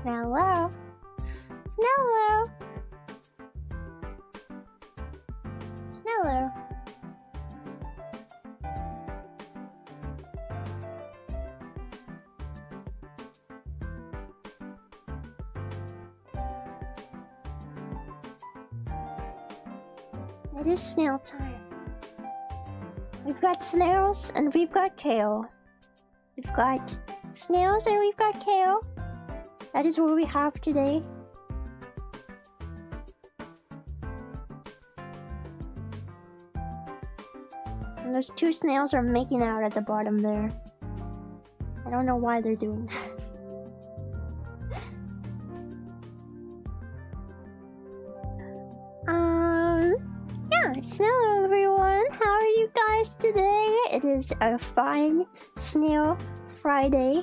Hello. Snello. Snello. It is snail time. We've got snails and we've got kale. We've got snails and we've got kale. That is what we have today. And those two snails are making out at the bottom there. I don't know why they're doing that. Hello everyone, how are you guys today? It is a fine Snail Friday.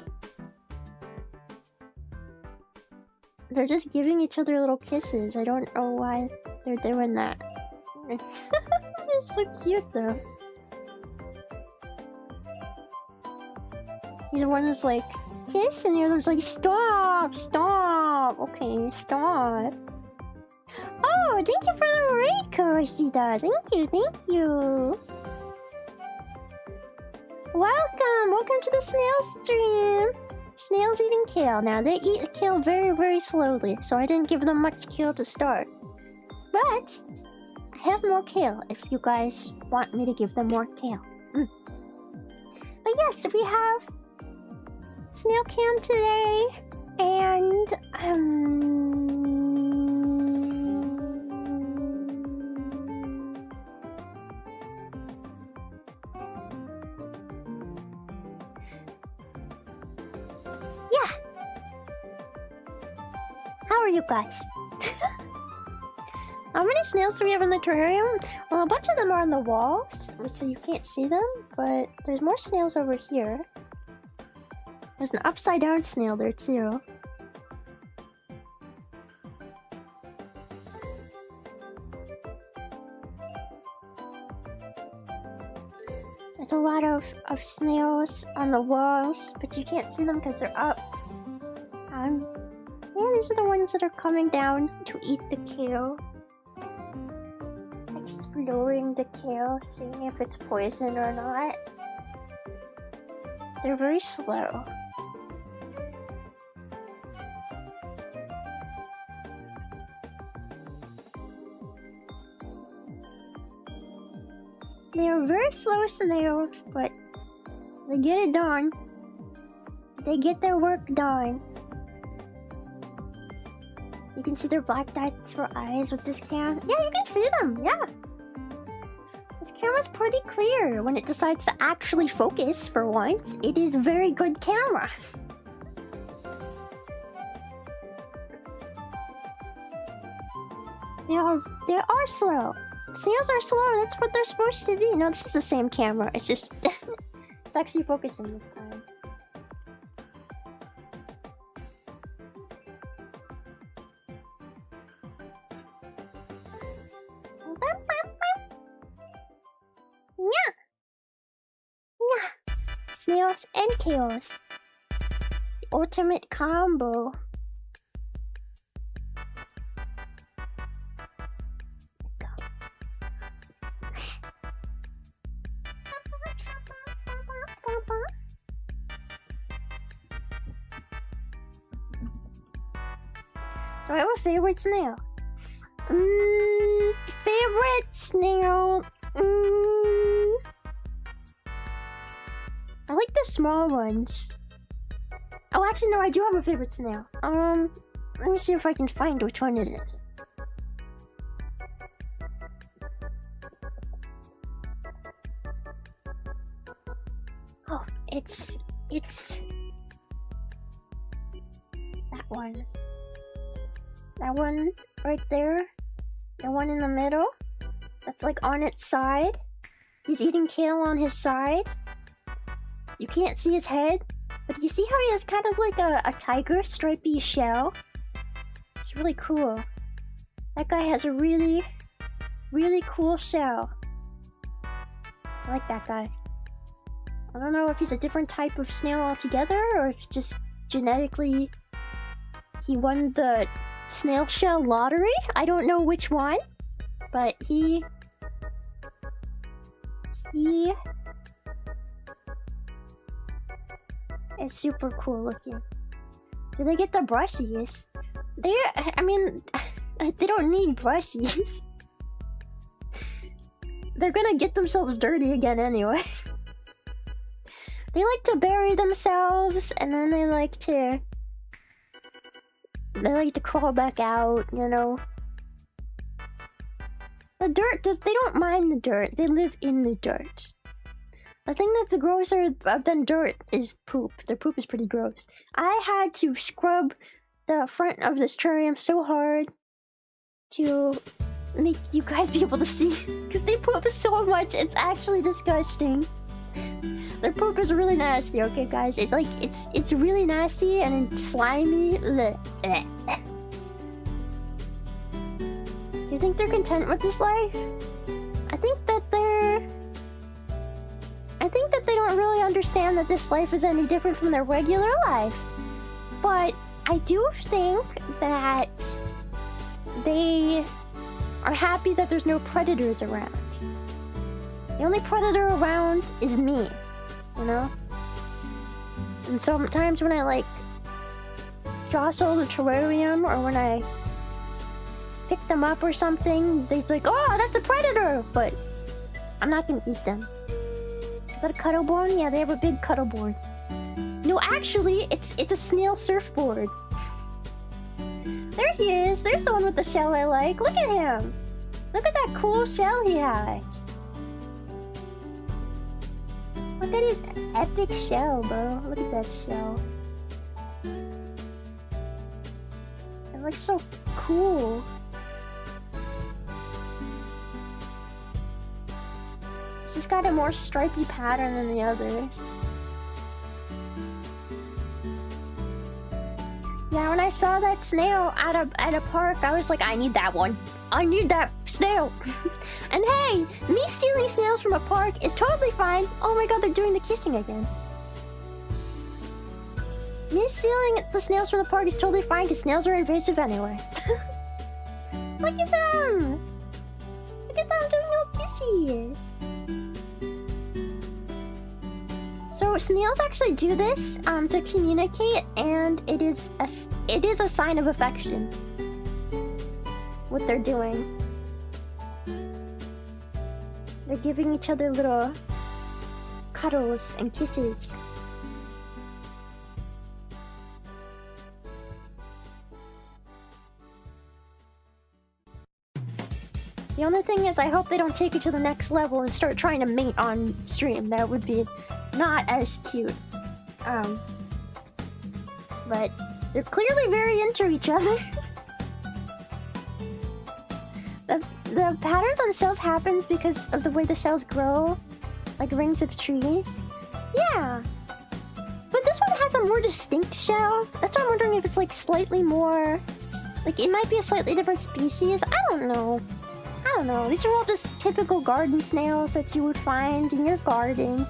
They're just giving each other little kisses. I don't know why they're doing that. It's so cute though. The one is like, kiss, and the other's like, stop, stop. Okay, stop. Oh, thank you for the raid, Kuroshida. Thank you, thank you. Welcome to the snail stream. Snails eating kale. Now, they eat kale very, very slowly, so I didn't give them much kale to start. But, I have more kale if you guys want me to give them more kale. But yes, we have snail cam today, and, yeah. How are you guys? How many snails do we have in the terrarium? Well, a bunch of them are on the walls, so you can't see them, but there's more snails over here. There's an upside down snail there too. There's a lot of snails on the walls, but you can't see them because they're up. Yeah, these are the ones that are coming down to eat the kale. Exploring the kale, seeing if it's poison or not. They're very slow. They are very slow snails, but they get it done. They get their work done. You can see their black dots for eyes with this cam. Yeah, you can see them, yeah. This camera's pretty clear when it decides to actually focus for once. It is a very good camera. They are slow. Snails are slow, that's what they're supposed to be. No, this is the same camera. It's just... it's actually focusing this time. Snails and kales. The ultimate combo. Do I have a favorite snail? Favorite snail? I like the small ones. Oh, actually, no, I do have a favorite snail. Let me see if I can find which one it is. Oh, it's that one. That one right there. The one in the middle. That's like on its side. He's eating kale on his side. You can't see his head, but you see how he has kind of like a tiger stripy shell? It's really cool. That guy has a really, really cool shell. I like that guy. I don't know if he's a different type of snail altogether, or if just genetically he won the snail shell lottery. I don't know which one, but he is super cool looking. Did they get the brushies? I mean, they don't need brushies. They're gonna get themselves dirty again anyway. They like to bury themselves, and then they like to crawl back out, you know. The dirt they don't mind the dirt. They live in the dirt. The thing that's grosser than dirt is poop. Their poop is pretty gross. I had to scrub the front of this terrarium so hard to make you guys be able to see, because they poop so much, it's actually disgusting. Their poop is really nasty, okay guys? It's like, it's really nasty and it's slimy. You think they're content with this life? I think that they don't really understand that this life is any different from their regular life. But I do think that they are happy that there's no predators around. The only predator around is me, you know? And sometimes when I like jostle the terrarium or when I pick them up or something, they're like, oh, that's a predator! But I'm not gonna eat them. Is that a cuddlebone? Yeah, they have a big cuddlebone. No, actually, it's a snail surfboard. There he is. There's the one with the shell I like. Look at him. Look at that cool shell he has. Look at his epic shell, bro. Look at that shell. It looks so cool. It's just got a more stripy pattern than the others. Yeah, when I saw that snail at a park, I was like, I need that one. I need that snail. And hey, me stealing snails from a park is totally fine. Oh my god, they're doing the kissing again. Me stealing the snails from the park is totally fine because snails are invasive anyway. Look at them! Look at them doing little kissies. So snails actually do this to communicate, and it is a sign of affection. What they're doing. They're giving each other little cuddles and kisses. The only thing is, I hope they don't take it to the next level and start trying to mate on stream. That would be not as cute. But they're clearly very into each other. The patterns on shells happens because of the way the shells grow, like rings of trees. Yeah. But this one has a more distinct shell. That's why I'm wondering if it's like slightly more... Like it might be a slightly different species. I don't know. These are all just typical garden snails that you would find in your garden.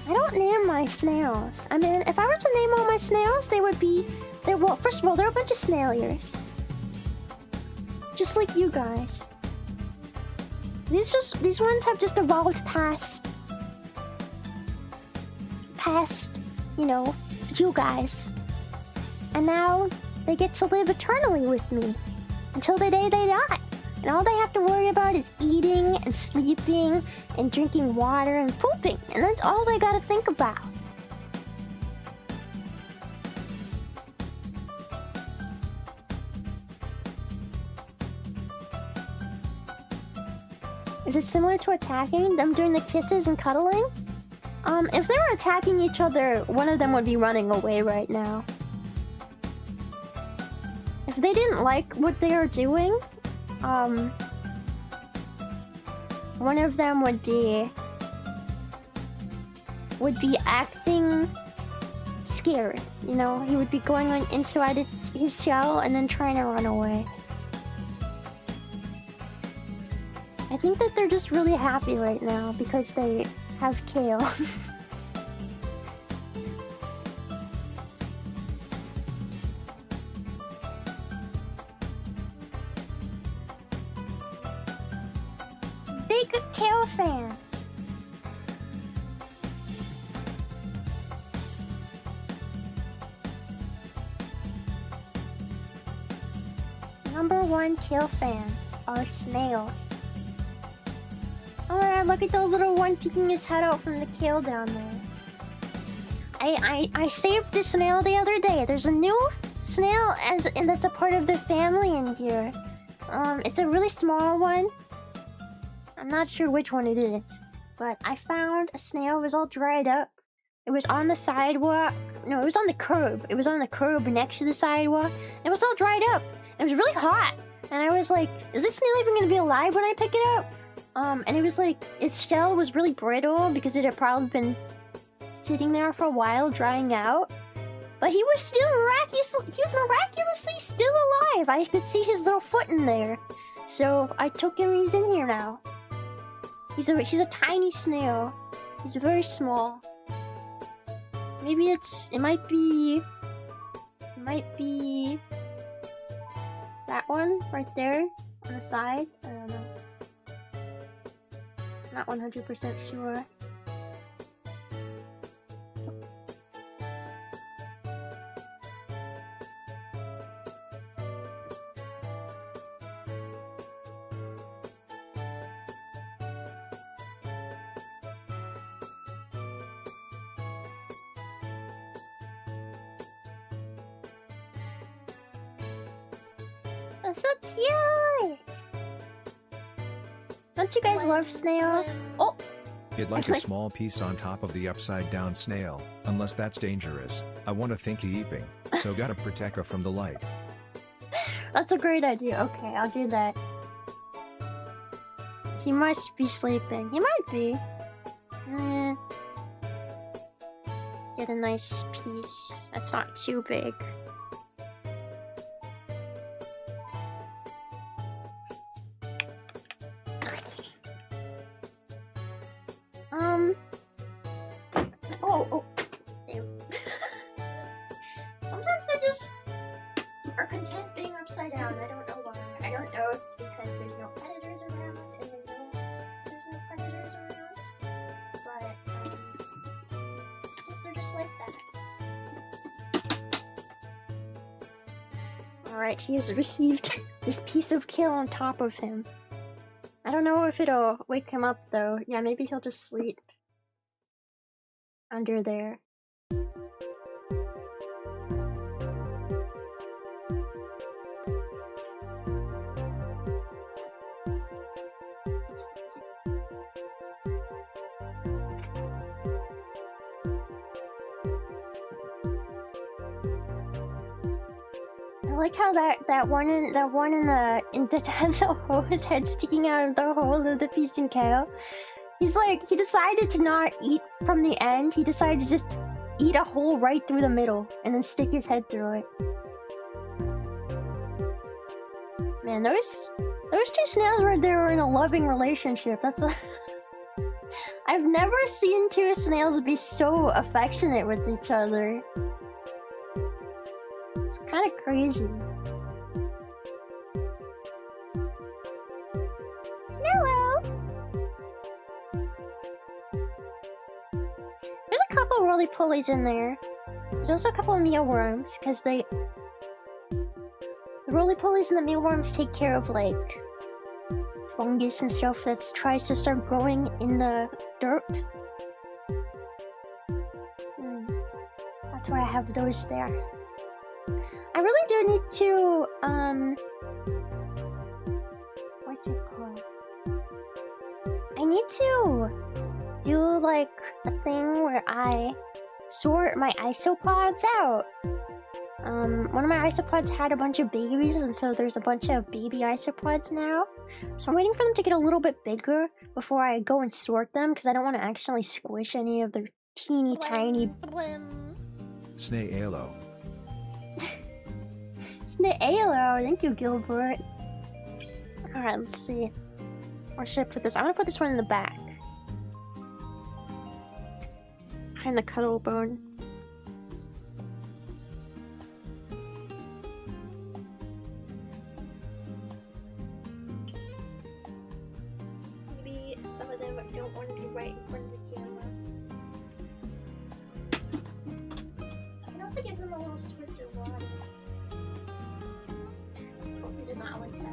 I don't name my snails. I mean, if I were to name all my snails, they would be... Well, first of all, they're a bunch of snailiers. Just like you guys. These ones have just evolved past, you know, you guys. And now they get to live eternally with me until the day they die. And all they have to worry about is eating and sleeping and drinking water and pooping. And that's all they gotta think about. Is it similar to attacking? Them doing the kisses and cuddling? If they were attacking each other, one of them would be running away right now. If they didn't like what they are doing, one of them would be acting scared, you know? He would be going on inside his shell and then trying to run away. I think that they're just really happy right now because they have kale. big kale fans. Number 1 kale fans are snails. Alright, look at the little one peeking his head out from the kale down there. I saved the snail the other day. There's a new snail and that's a part of the family in here. It's a really small one. I'm not sure which one it is, but I found a snail. It was all dried up. It was on the sidewalk. No, it was on the curb. It was on the curb next to the sidewalk. It was all dried up. It was really hot. And I was like, is this snail even gonna be alive when I pick it up? And it was like, its shell was really brittle because it had probably been sitting there for a while, drying out. But he was still miraculously still alive. I could see his little foot in there. So I took him, he's in here now. He's a tiny snail. He's very small. Maybe it might be that one right there on the side. I don't know. Not 100% sure. That's so cute! Don't you guys love snails? Oh! You'd like a small piece on top of the upside down snail, unless that's dangerous. I want to think eating, so gotta protect her from the light. That's a great idea. Okay, I'll do that. He must be sleeping. He might be. Get a nice piece. That's not too big. Oh. Sometimes they just are content being upside down. I don't know why. I don't know if it's because there's no predators around and they know there's no predators around. But, I guess they're just like that. Alright, he has received this piece of kale on top of him. I don't know if it'll wake him up though. Yeah, maybe he'll just sleep under there. I like how that one that has a hole, his head sticking out of the hole of the piece in kale. He's like, he decided to not eat from the end. He decided to just eat a hole right through the middle and then stick his head through it. Man, those two snails right there are in a loving relationship. That's a I've never seen two snails be so affectionate with each other. It's kind of crazy. Hello. There's a couple roly-polies in there. There's also a couple of mealworms, because the roly-polies and the mealworms take care of, like, fungus and stuff that tries to start growing in the dirt. That's why I have those there. I really do need to, what's it called? I need to do, like, a thing where I sort my isopods out. One of my isopods had a bunch of babies, and so there's a bunch of baby isopods now. So I'm waiting for them to get a little bit bigger before I go and sort them, because I don't want to accidentally squish any of their teeny tiny... Snailo. Snailo, thank you, Gilbert. Alright, let's see. Where should I put this? I'm gonna put this one in the back. Behind the cuddle bone. Maybe I don't want to be right in front of the camera. I can also give them a little spritz of water. Hope you did not like that.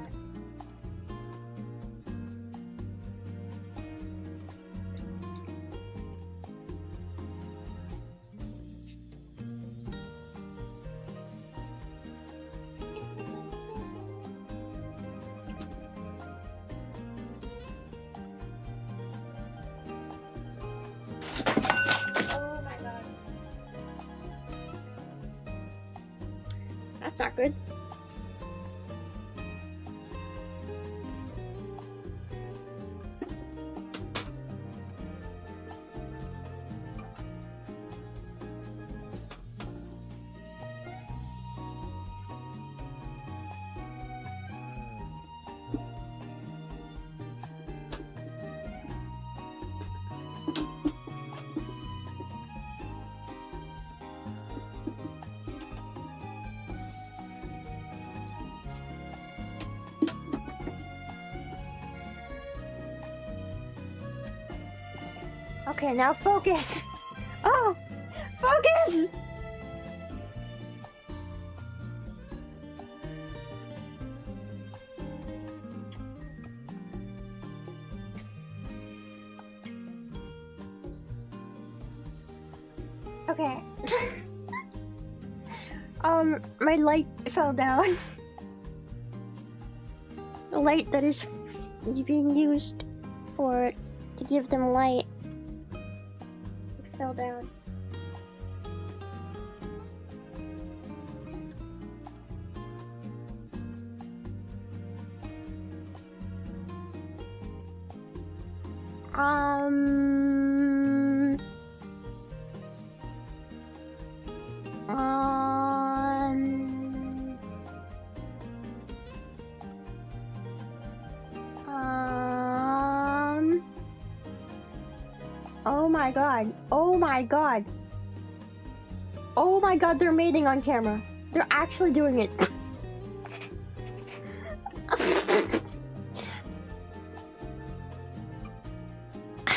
That's not good. Okay, now focus. Oh, focus! Okay. My light fell down. The light that is being used to give them light. Fell down. Oh my god. Oh my god. Oh my god, they're mating on camera. They're actually doing it.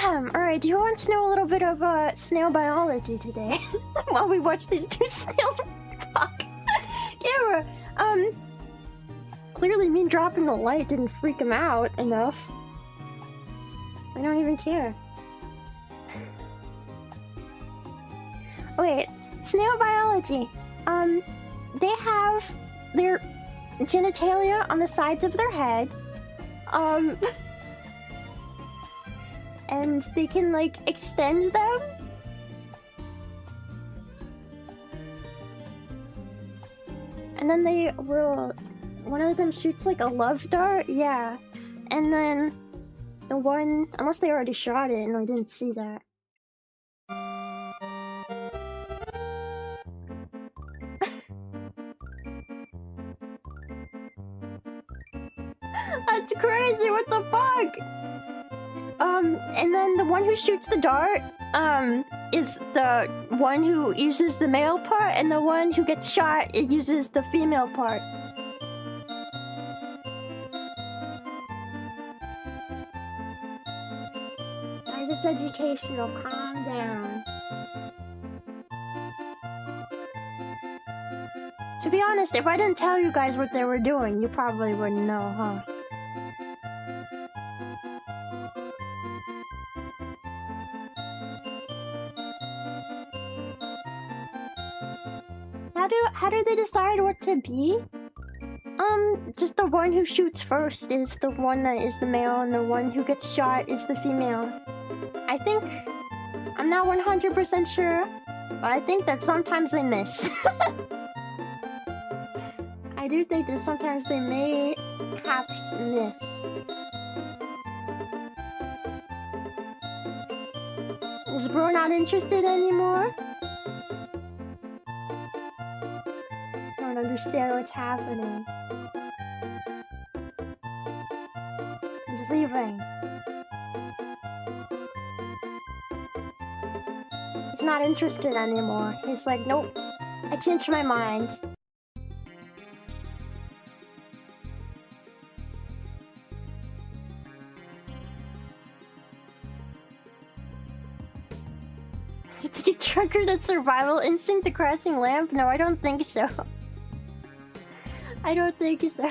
Alright, do you want to know a little bit of snail biology today? While we watch these two snails fuck camera. Clearly me dropping the light didn't freak him out enough. I don't even care. Wait, snail biology. They have their genitalia on the sides of their head. And they can, like, extend them. And then they will... One of them shoots, like, a love dart? Yeah. And then the one... Unless they already shot it and I didn't see that. That's crazy, what the fuck? And then the one who shoots the dart, is the one who uses the male part, and the one who gets shot, it uses the female part. It's educational, calm down. To be honest, if I didn't tell you guys what they were doing, you probably wouldn't know, huh? How do they decide what to be? Just the one who shoots first is the one that is the male, and the one who gets shot is the female. I think... I'm not 100% sure, but I think that sometimes they miss. I do think that sometimes they may perhaps miss. Is bro not interested anymore? I don't understand what's happening. He's leaving. He's not interested anymore. He's like, nope, I changed my mind. You think it triggered its survival instinct, the crashing lamp? No, I don't think so. I don't think so.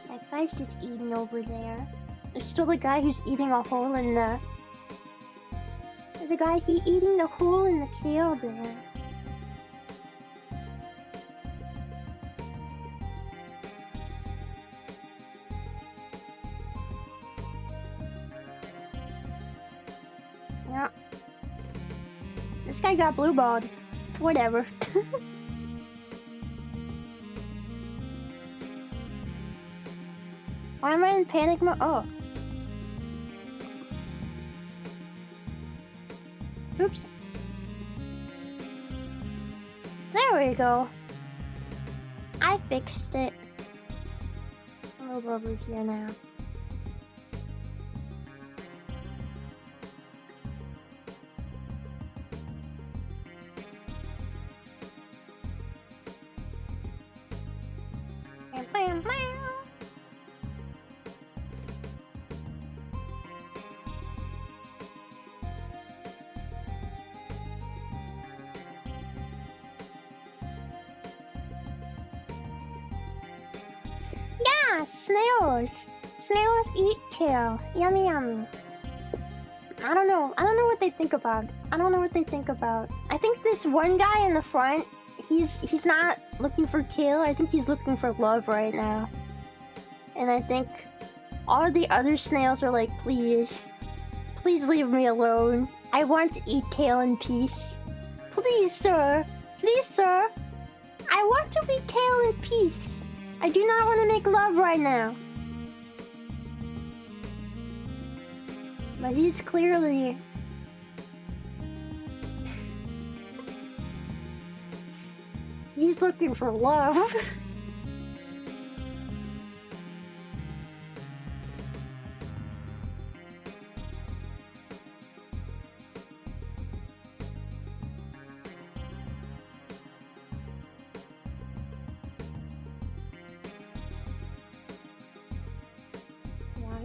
That guy's just eating over there. There's still a guy who's eating a hole in the... There's a guy eating the hole in the kale there. Yeah. This guy got blue balled. Whatever. Why am I in panic mode? Oh. Oops. There we go. I fixed it. I'll move over here now. Bam, bam, bam. Yeah, snails. Snails eat kale. Yummy, yummy. I don't know what they think about. I think this one guy in the front, he's not looking for kale. I think he's looking for love right now. And I think all the other snails are like, please leave me alone. I want to eat kale in peace. Please, sir. I want to eat kale in peace. I do not want to make love right now. But he's clearly... he's looking for love.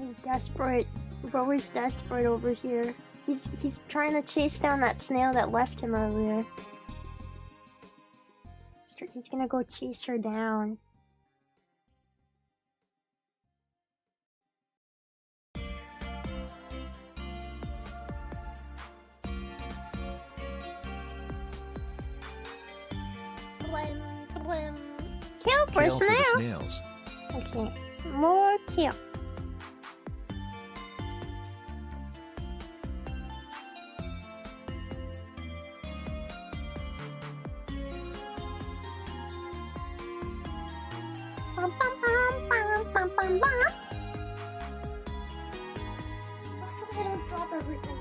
He's desperate. Bro's desperate over here. He's trying to chase down that snail that left him earlier. He's gonna go chase her down. Kill for snails. Okay, more kill. Bum, bum, bum, bum, bum, bum, bum. Hopefully I don't drop everything.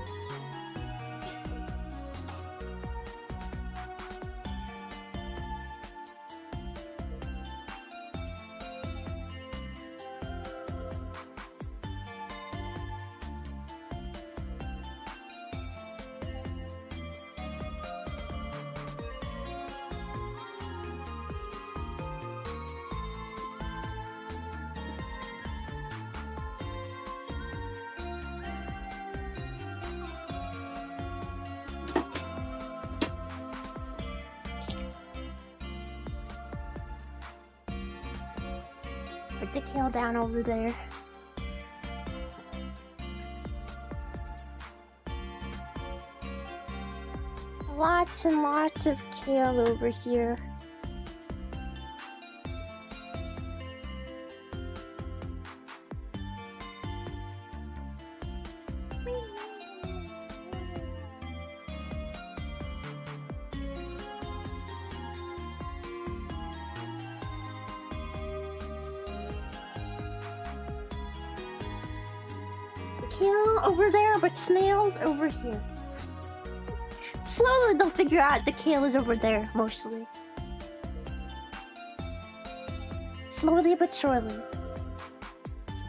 Put the kale down over there. Lots and lots of kale over here. Kale over there, but snails over here. Slowly they'll figure out the kale is over there, mostly. Slowly but surely.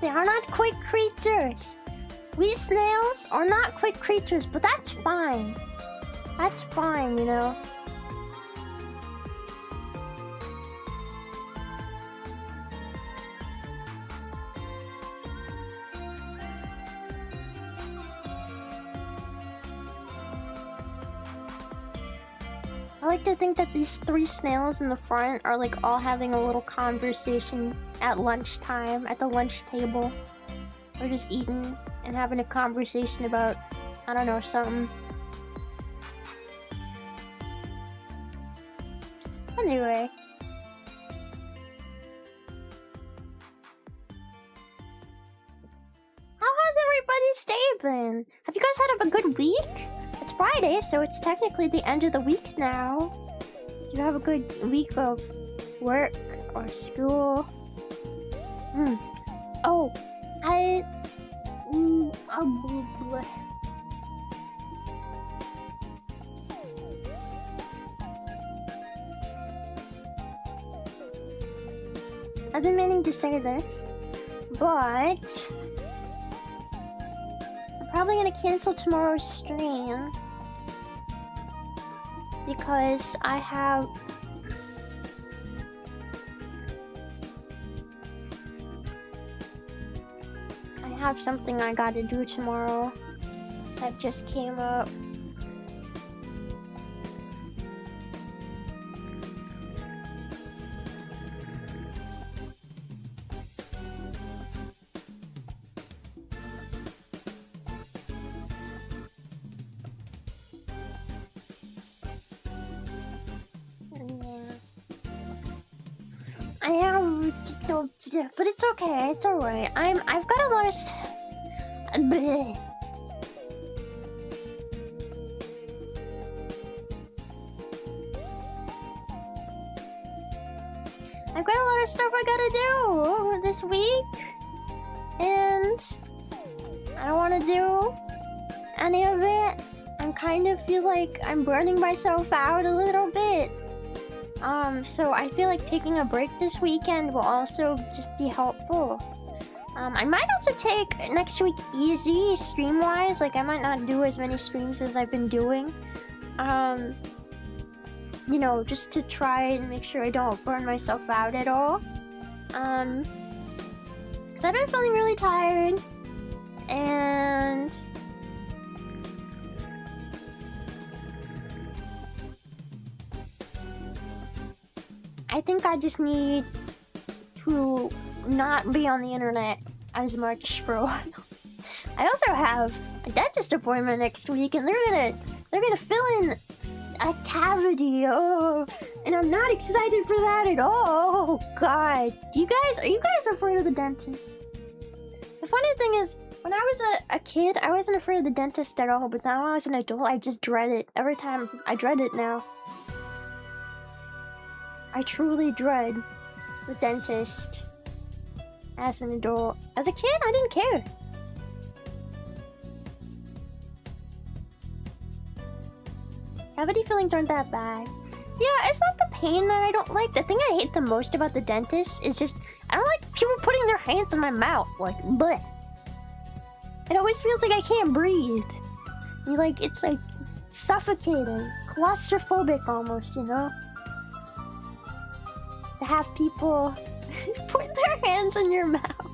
They are not quick creatures. Sweet snails are not quick creatures, but that's fine. That's fine, you know. I like to think that these 3 snails in the front are like all having a little conversation at lunchtime, at the lunch table. We're just eating and having a conversation about, I don't know, something. Anyway. How has everybody's day been? Have you guys had a good week? It's Friday, so it's technically the end of the week now. Did you have a good week of work or school? Oh, I've been meaning to say this, but I'm probably gonna cancel tomorrow's stream because I have something I gotta do tomorrow that just came up. I am, but it's okay. It's alright. I've got a lot of. Bleh. I've got a lot of stuff I gotta do this week, and I don't want to do any of it. I kind of feel like I'm burning myself out a little bit. So I feel like taking a break this weekend will also just be helpful. I might also take next week easy stream-wise. Like, I might not do as many streams as I've been doing. You know, just to try and make sure I don't burn myself out at all. Because I've been feeling really tired. And I think I just need to not be on the internet as much for a while. I also have a dentist appointment next week, and they're gonna fill in a cavity. Oh, and I'm not excited for that at all. Oh God, are you guys afraid of the dentist? The funny thing is, when I was a kid, I wasn't afraid of the dentist at all, but now as an adult, I just dread it. Every time, I dread it now. I truly dread the dentist. As an adult. As a kid, I didn't care. Cavity fillings aren't that bad. Yeah, it's not the pain that I don't like. The thing I hate the most about the dentist is just, I don't like people putting their hands in my mouth. Like, bleh. It always feels like I can't breathe. It's like suffocating. Claustrophobic almost, you know? To have people put their hands in your mouth.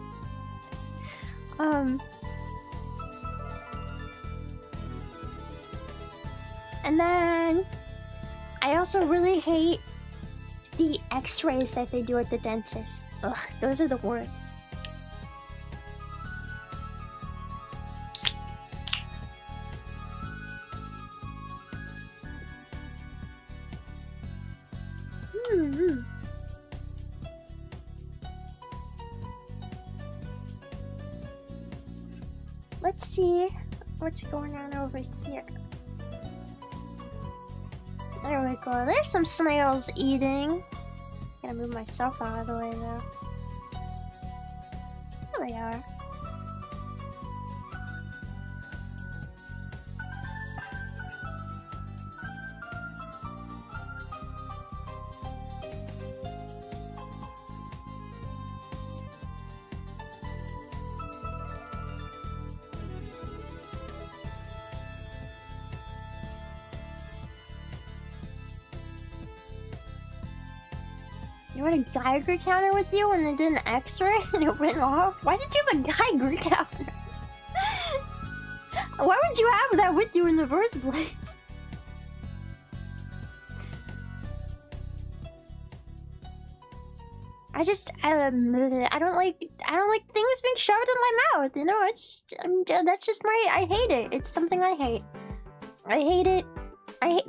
And then I also really hate the x-rays that they do at the dentist. Ugh, those are the worst. Let's see what's going on over here. There we go. There's some snails eating. Gotta move myself out of the way though. There they are. You had a Geiger counter with you and it did an X-ray and it went off? Why did you have a Geiger counter? Why would you have that with you in the first place? I don't like things being shoved in my mouth. You know, that's just I hate it. It's something I hate. I hate it. I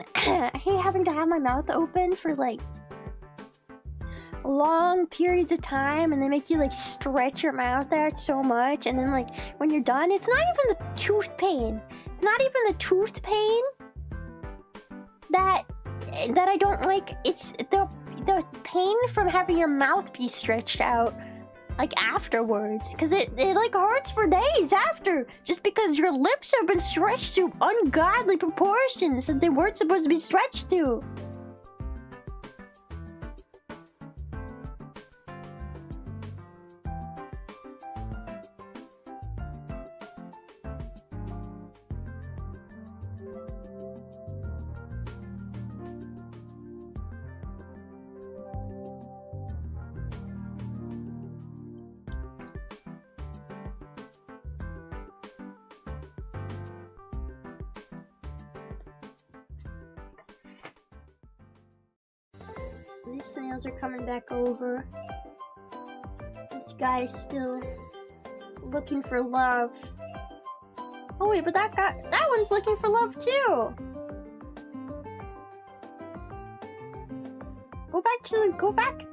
hate having to have my mouth open for like long periods of time, and they make you like stretch your mouth out so much, and then like when you're done, it's not even the tooth pain. It's not even the tooth pain that I don't like. It's the pain from having your mouth be stretched out like afterwards, because it like hurts for days after, just because your lips have been stretched to ungodly proportions that they weren't supposed to be stretched to. These snails are coming back over. This guy's still looking for love. Oh wait, but that one's looking for love too.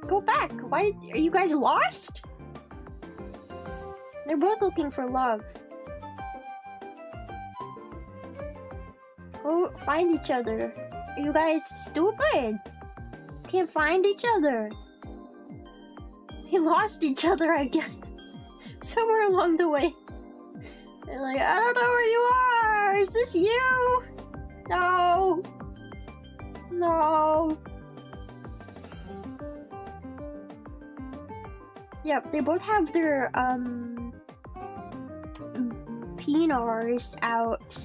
Go back. Why are you guys lost? They're both looking for love. Go find each other. Are you guys stupid? Can't find each other. They lost each other, I guess. Somewhere along the way. They're like, I don't know where you are. Is this you? No. No. Yep, they both have their penars out.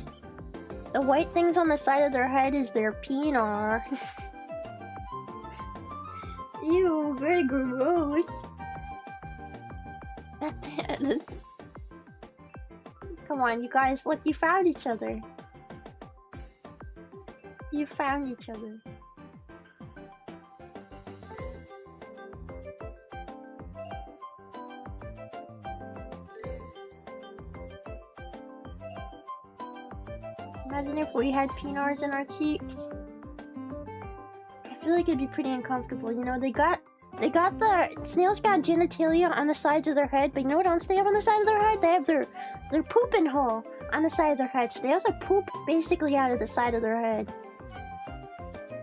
The white things on the side of their head is their penar. Ew, very gross. Come on, you guys, look, you found each other. You found each other. Imagine if we had penars in our cheeks. I feel like it'd be pretty uncomfortable, you know. Snails got genitalia on the sides of their head, but you know what else they have on the side of their head? They have their pooping hole on the side of their head. So they also poop basically out of the side of their head.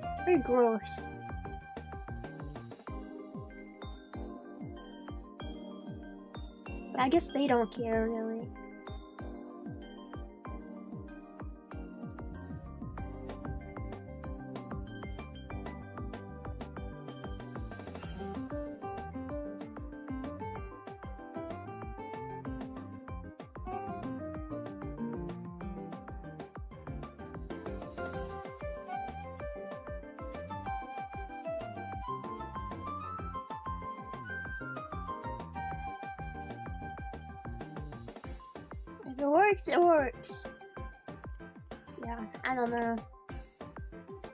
It's very gross. But I guess they don't care, really. If it works, it works. Yeah, I don't know.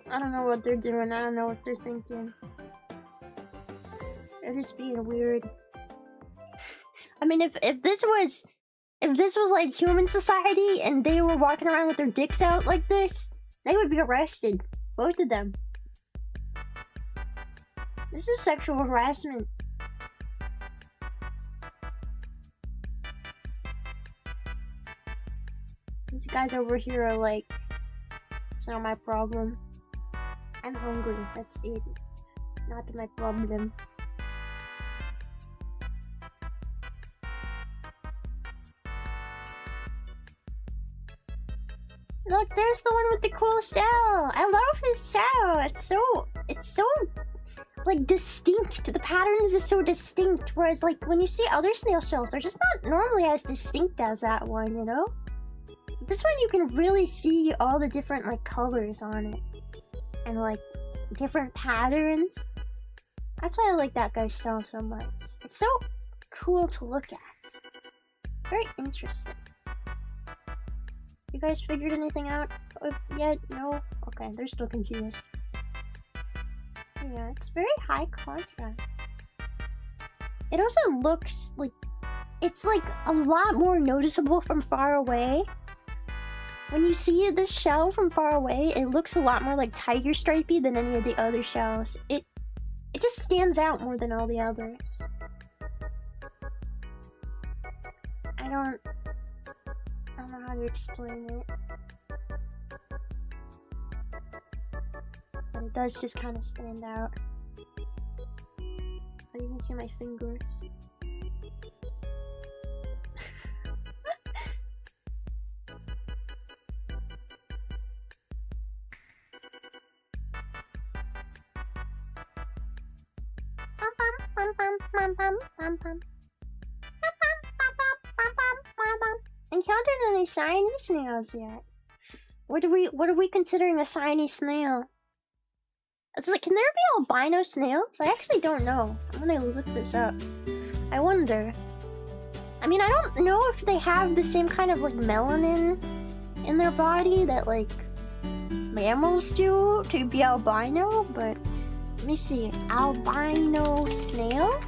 I don't know what they're doing. I don't know what they're thinking. They're just being weird. I mean, if this was like human society and they were walking around with their dicks out like this, they would be arrested. Both of them. This is sexual harassment. These guys over here are like, it's not my problem. I'm hungry, that's it. Not my problem. Look, there's the one with the cool shell. I love his shell. It's so like distinct. The patterns is so distinct. Whereas like when you see other snail shells, they're just not normally as distinct as that one, you know? This one you can really see all the different like colors on it. And like different patterns. That's why I like that guy's cell so much. It's so cool to look at. Very interesting. You guys figured anything out yet? No? Okay, they're still confused. Yeah, it's very high contrast. It also looks like... It's like a lot more noticeable from far away. When you see this shell from far away, it looks a lot more like tiger stripey than any of the other shells. It just stands out more than all the others. I don't know how to explain it. But it does just kind of stand out. I even see my fingers. Encountered any shiny snails yet? What are we considering a shiny snail? It's like, can there be albino snails? I actually don't know. I'm gonna look this up. I wonder. I mean, I don't know if they have the same kind of like melanin in their body that like mammals do to be albino, but let me see. Albino snail?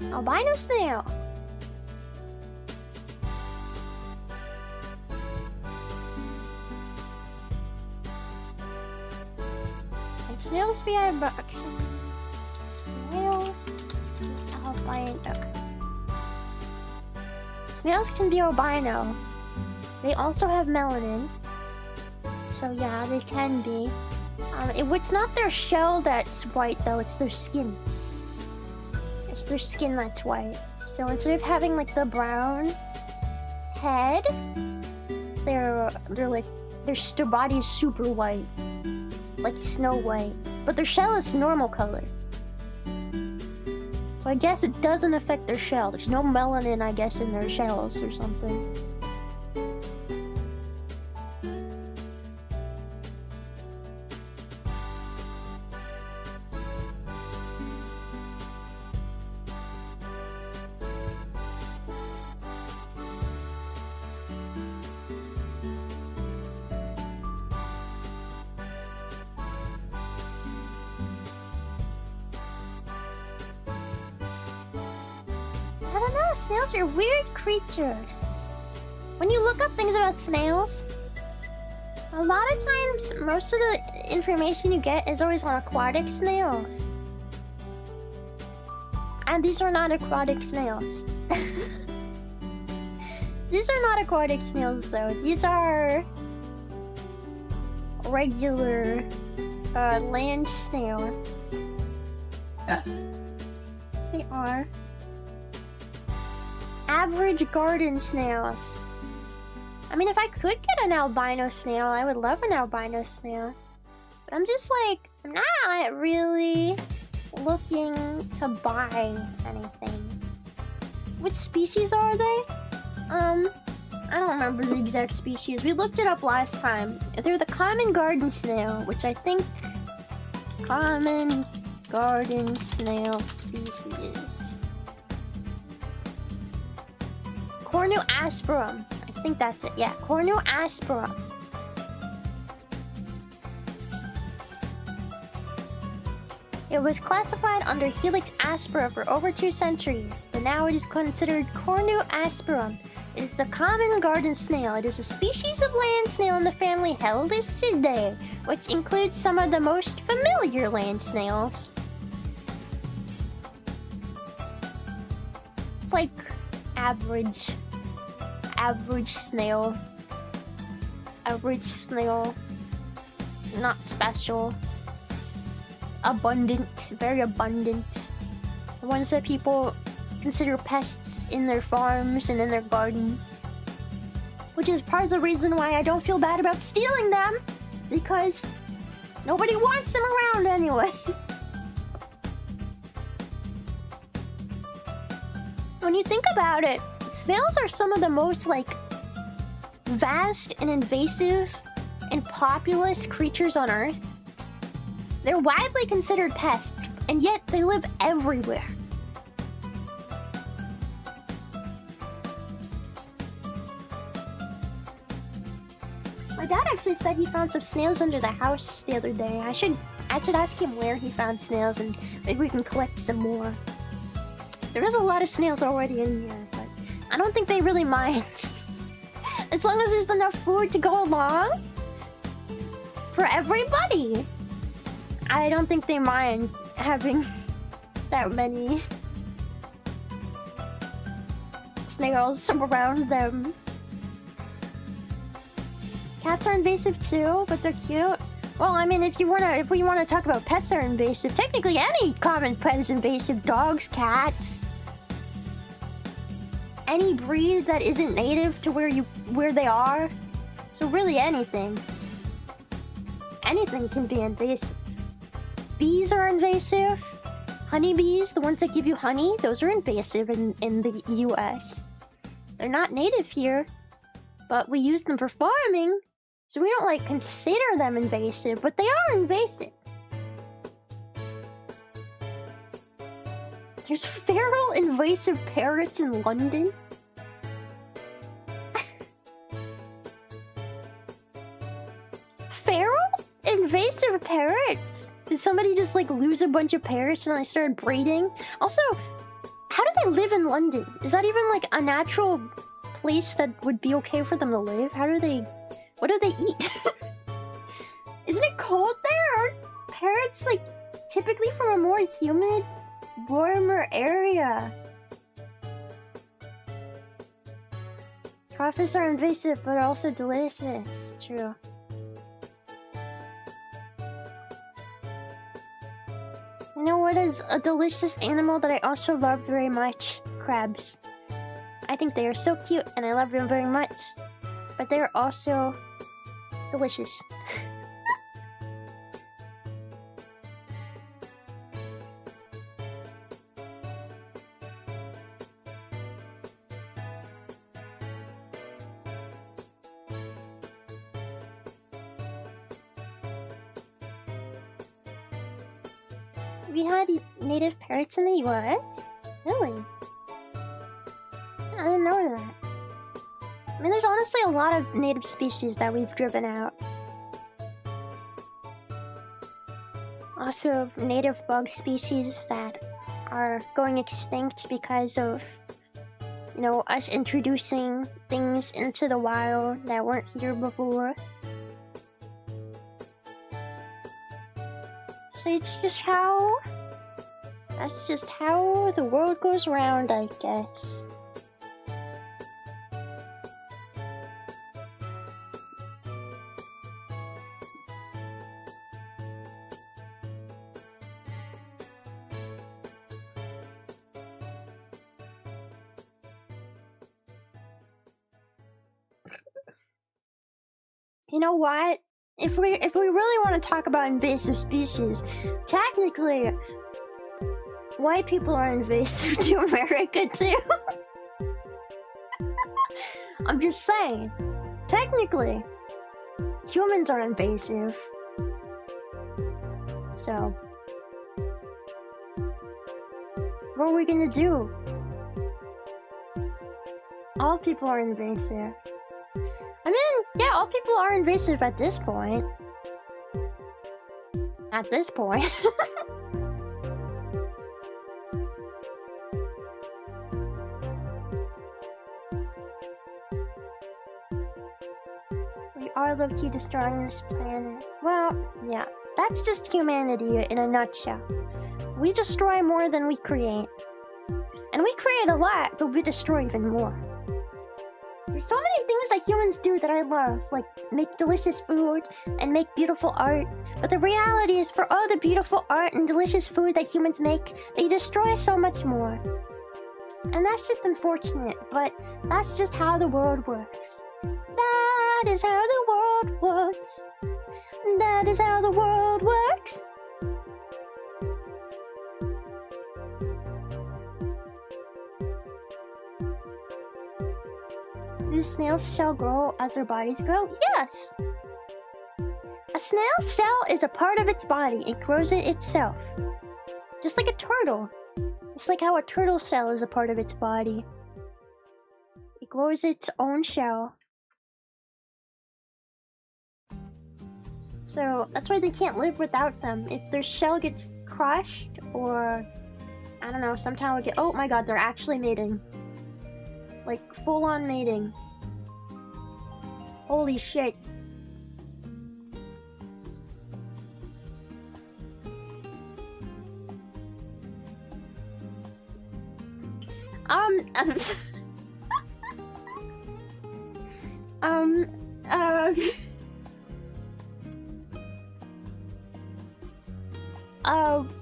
Albino snail. Can snails be albino? Snail albino. Snails can be albino. They also have melanin. So yeah, they can be. It's not their shell that's white though, it's their skin. It's their skin that's white. So instead of having like the brown head, they're like their body is super white, like Snow White, but their shell is normal color. So I guess it doesn't affect their shell. There's no melanin, I guess, in their shells or something. Snails are weird creatures. When you look up things about snails, a lot of times, most of the information you get is always on aquatic snails. And these are not aquatic snails. These are not aquatic snails though. These are regular land snails. They are average garden snails. I mean, if I could get an albino snail, I would love an albino snail. But I'm just like, I'm not really looking to buy anything. What species are they? I don't remember the exact species. We looked it up last time. They're the common garden snail, which I think common garden snail species. Cornu asperum. I think that's it. Yeah, Cornu asperum. It was classified under Helix aspera for over 2 centuries, but now it is considered Cornu asperum. It is the common garden snail. It is a species of land snail in the family Helicidae, which includes some of the most familiar land snails. It's like average snail. Average snail. Not special. Abundant. Very abundant. The ones that people consider pests in their farms and in their gardens. Which is part of the reason why I don't feel bad about stealing them. Because nobody wants them around anyway. When you think about it, snails are some of the most, like, vast and invasive and populous creatures on Earth. They're widely considered pests, and yet they live everywhere. My dad actually said he found some snails under the house the other day. I should ask him where he found snails, and maybe we can collect some more. There is a lot of snails already in here, but I don't think they really mind. As long as there's enough food to go along for everybody. I don't think they mind having that many snails around them. Cats are invasive too, but they're cute. Well, I mean, if we wanna talk about pets that are invasive, technically any common pet is invasive. Dogs, cats, any breed that isn't native to where they are. So really anything. Anything can be invasive. Bees are invasive. Honeybees, the ones that give you honey, those are invasive in the US. They're not native here, but we use them for farming. So we don't, like, consider them invasive, but they are invasive. There's feral invasive parrots in London. Feral invasive parrots? Did somebody just, like, lose a bunch of parrots and I started breeding? Also, how do they live in London? Is that even, like, a natural place that would be okay for them to live? What do they eat? Isn't it cold there? Aren't parrots, like, typically from a more humid, warmer area? Crawfish are invasive, but also delicious. True. You know what is a delicious animal that I also love very much? Crabs. I think they are so cute, and I love them very much. But they are also delicious. We had native parrots in the US? Really? I didn't know that. I mean, there's honestly a lot of native species that we've driven out. Also, native bug species that are going extinct because of, you know, us introducing things into the wild that weren't here before. So it's just how... That's just how the world goes round, I guess. You know what? If we really want to talk about invasive species, technically, white people are invasive to America too. I'm just saying. Technically, humans are invasive. So, what are we gonna do? All people are invasive. I mean, yeah, all people are invasive at this point. At this point. We are low-key destroying this planet. Well, yeah, that's just humanity in a nutshell. We destroy more than we create. And we create a lot, but we destroy even more. There's so many things that humans do that I love, like make delicious food and make beautiful art. But the reality is, for all the beautiful art and delicious food that humans make, they destroy so much more. And that's just unfortunate, but that's just how the world works. That is how the world works. That is how the world works. Do snails shall grow as their bodies grow? Yes! A snail's shell is a part of its body. It grows it itself. Just like a turtle. It's like how a turtle shell is a part of its body. It grows its own shell. So that's why they can't live without them. If their shell gets crushed, or I don't know, sometime we get— oh my god, they're actually mating. Like full-on mating. Holy shit.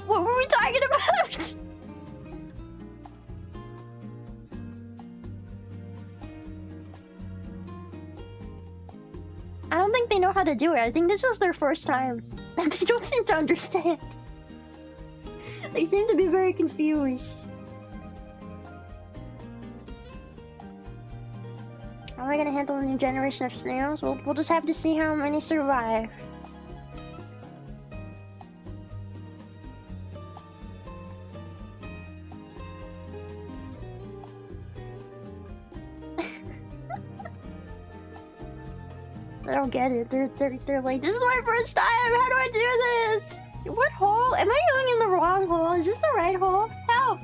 What were we talking about? I don't think they know how to do it. I think this is their first time. And they don't seem to understand. They seem to be very confused. How am I gonna handle a new generation of snails? We'll just have to see how many survive. I don't get it. They're like, this is my first time. How do I do this? What hole? Am I going in the wrong hole? Is this the right hole? Help!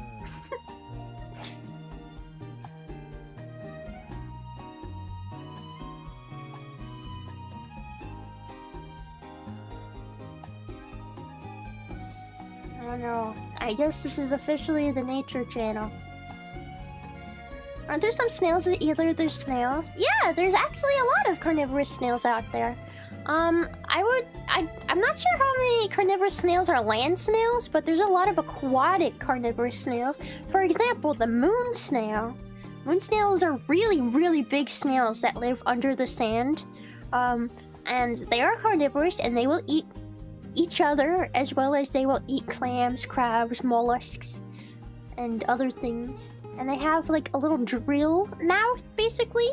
I don't know. I guess this is officially the nature channel. Aren't there some snails that eat other snails? Yeah, there's actually a lot of carnivorous snails out there. I'm not sure how many carnivorous snails are land snails, but there's a lot of aquatic carnivorous snails. For example, the moon snail. Moon snails are really, really big snails that live under the sand. And they are carnivorous, and they will eat each other, as well as they will eat clams, crabs, mollusks, and other things. And they have like a little drill mouth, basically,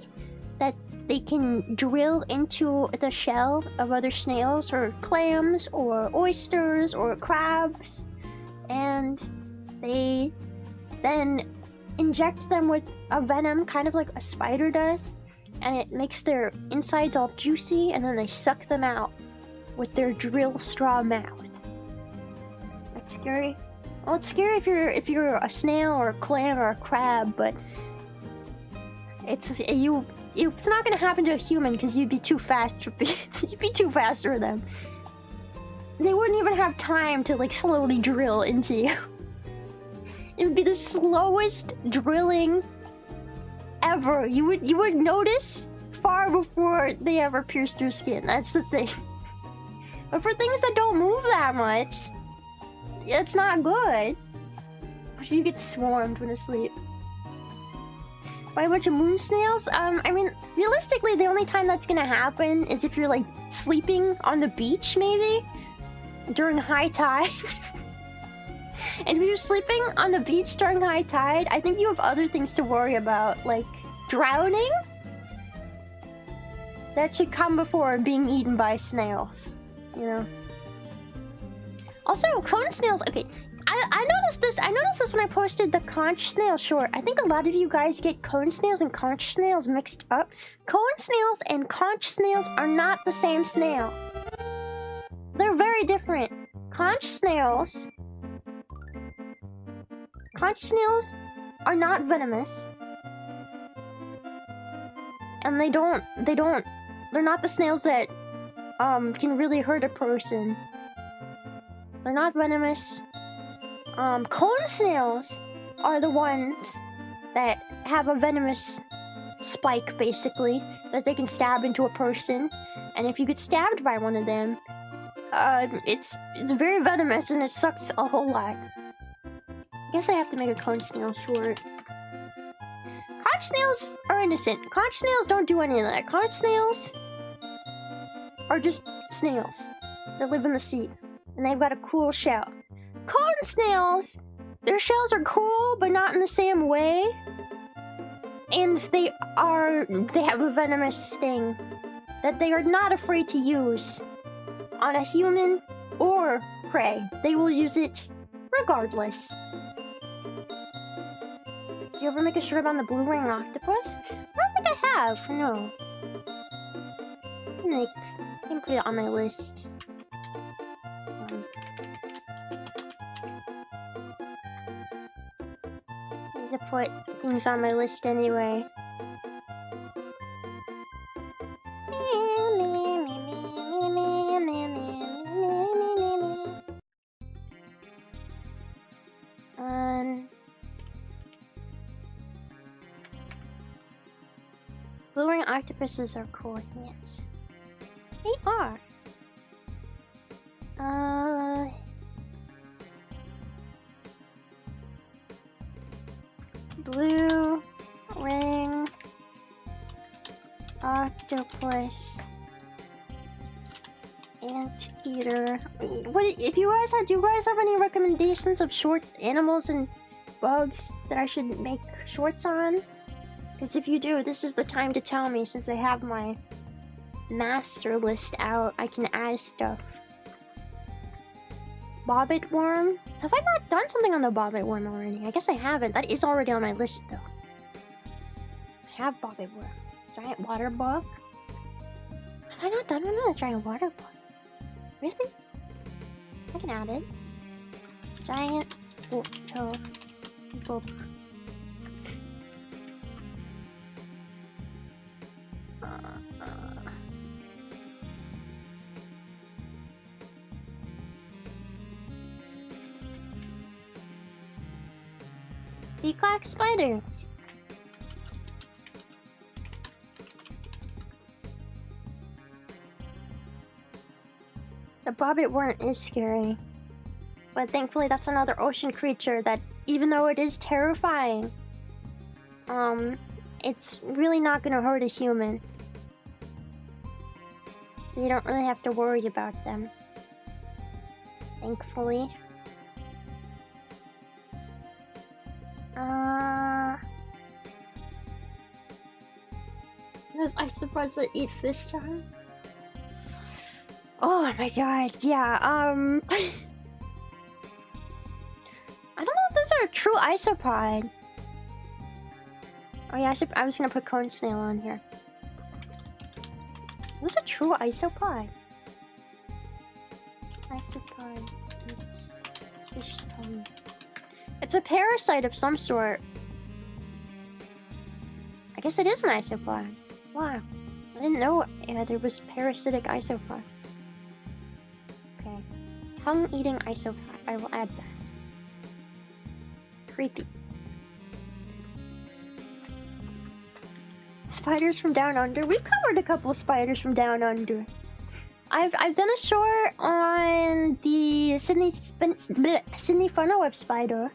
that they can drill into the shell of other snails or clams or oysters or crabs. And they then inject them with a venom, kind of like a spider does. And it makes their insides all juicy, and then they suck them out with their drill straw mouth. That's scary. Well, it's scary if you're a snail or a clam or a crab, but it's not gonna happen to a human because you'd be too fast. You'd be too fast for them. They wouldn't even have time to like slowly drill into you. It would be the slowest drilling ever. You would notice far before they ever pierced your skin. That's the thing. But for things that don't move that much, it's not good. You get swarmed when asleep by a bunch of moon snails. I mean, realistically, the only time that's gonna happen is if you're like sleeping on the beach, maybe during high tide. And if you're sleeping on the beach during high tide, I think you have other things to worry about, like drowning. That should come before being eaten by snails, you know. Also, cone snails. Okay, I noticed this. I noticed this when I posted the conch snail short. I think a lot of you guys get cone snails and conch snails mixed up. Cone snails and conch snails are not the same snail. They're very different. Conch snails are not venomous. And they're not the snails that can really hurt a person. They're not venomous. Cone snails are the ones that have a venomous spike, basically, that they can stab into a person. And if you get stabbed by one of them, it's very venomous and it sucks a whole lot. I guess I have to make a cone snail short. Conch snails are innocent. Conch snails don't do any of that. Conch snails are just snails that live in the sea. And they've got a cool shell. Cone snails, their shells are cool, but not in the same way. And they have a venomous sting that they are not afraid to use on a human or prey. They will use it regardless. Did you ever make a shrimp on the blue ring octopus? I don't think I have, no. I can put it on my list. I need to put things on my list anyway. Blue ring octopuses are cool, yes. They are. Blue ring octopus anteater. What if you guys have? Do you guys have any recommendations of short animals and bugs that I should make shorts on? Because if you do, this is the time to tell me, since I have my master list out. I can add stuff. Bobbit worm? Have I not done something on the bobbit worm already? I guess I haven't. That is already on my list, though. I have bobbit worm. Giant water bug? Have I not done one on the giant water bug? Really? I can add it. Giant water bug. Peacock spiders. The bobbit worm is scary, but thankfully that's another ocean creature that, even though it is terrifying, it's really not gonna hurt a human. So you don't really have to worry about them. Thankfully. Those isopods that eat fish, John? Oh my god, yeah, I don't know if those are a true isopod. Oh yeah, I was gonna put cone snail on here. What's a true isopod? Isopod eats fish tongue. It's a parasite of some sort. I guess it is an isopod. Wow. I didn't know there was parasitic isopods. Okay. Tongue-eating isopod. I will add that. Creepy. Spiders from Down Under. We've covered a couple of spiders from Down Under. I've done a short on the Sydney Funweb spider.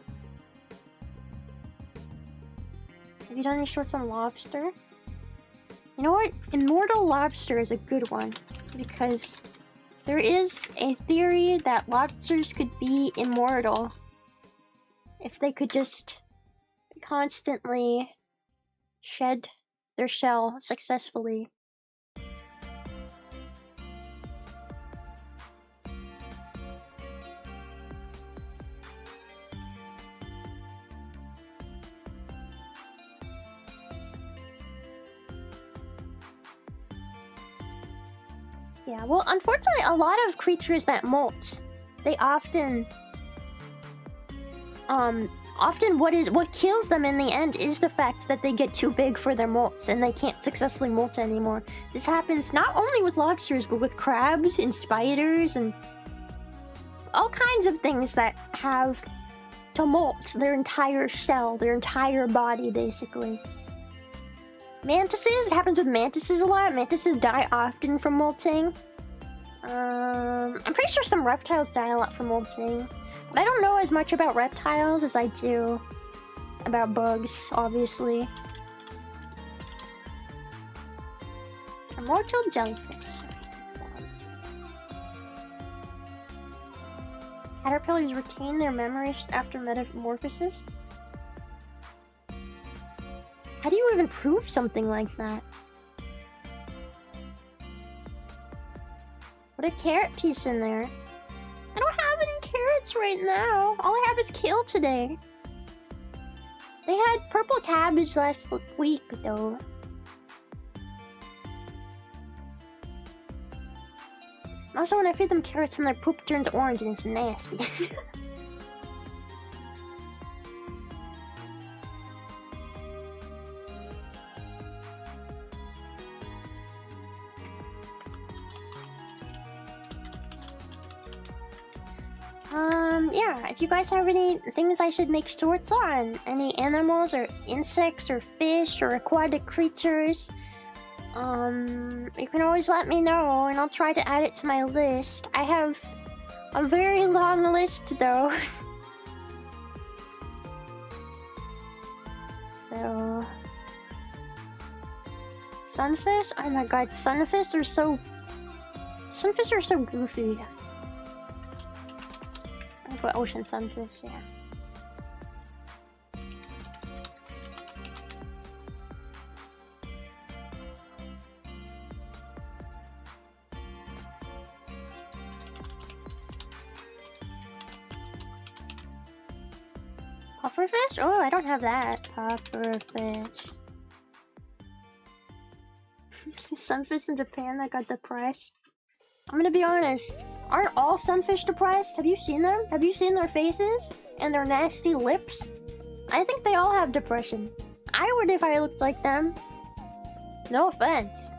Have you done any shorts on lobster? You know what? Immortal lobster is a good one, because there is a theory that lobsters could be immortal if they could just constantly shed their shell successfully. Yeah, well, unfortunately, a lot of creatures that molt, they often what kills them in the end is the fact that they get too big for their molts and they can't successfully molt anymore. This happens not only with lobsters, but with crabs and spiders and all kinds of things that have to molt their entire shell, their entire body, basically. Mantises, it happens with mantises a lot. Mantises die often from molting. I'm pretty sure some reptiles die a lot from molting. But I don't know as much about reptiles as I do about bugs, obviously. Immortal jellyfish. Caterpillars retain their memories after metamorphosis? How do you even prove something like that? Put a carrot piece in there. I don't have any carrots right now. All I have is kale today. They had purple cabbage last week, though. Also, when I feed them carrots, and their poop turns orange, and it's nasty. Yeah, if you guys have any things I should make shorts on, any animals or insects or fish or aquatic creatures, you can always let me know and I'll try to add it to my list. I have a very long list though. So... Sunfish? Oh my god, sunfish are so goofy. I put ocean sunfish, yeah. Pufferfish? Oh, I don't have that. Pufferfish. Sunfish in Japan that got depressed. I'm gonna be honest. Aren't all sunfish depressed? Have you seen them? Have you seen their faces? And their nasty lips? I think they all have depression. I would if I looked like them. No offense.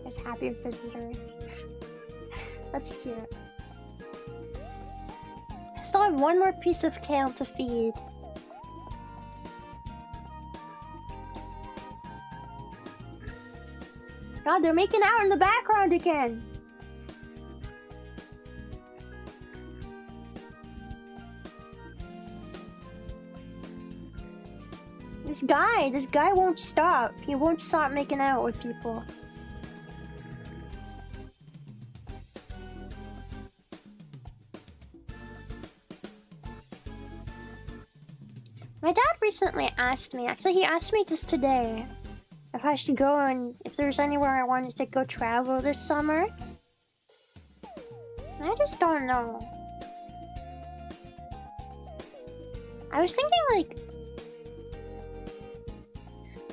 There's happier visitors. That's cute. I still have one more piece of kale to feed. God, they're making out in the background again. This guy won't stop. He won't stop making out with people. My dad recently asked me, actually he asked me just today, if I should go and if there's anywhere I wanted to go travel this summer. I just don't know. I was thinking like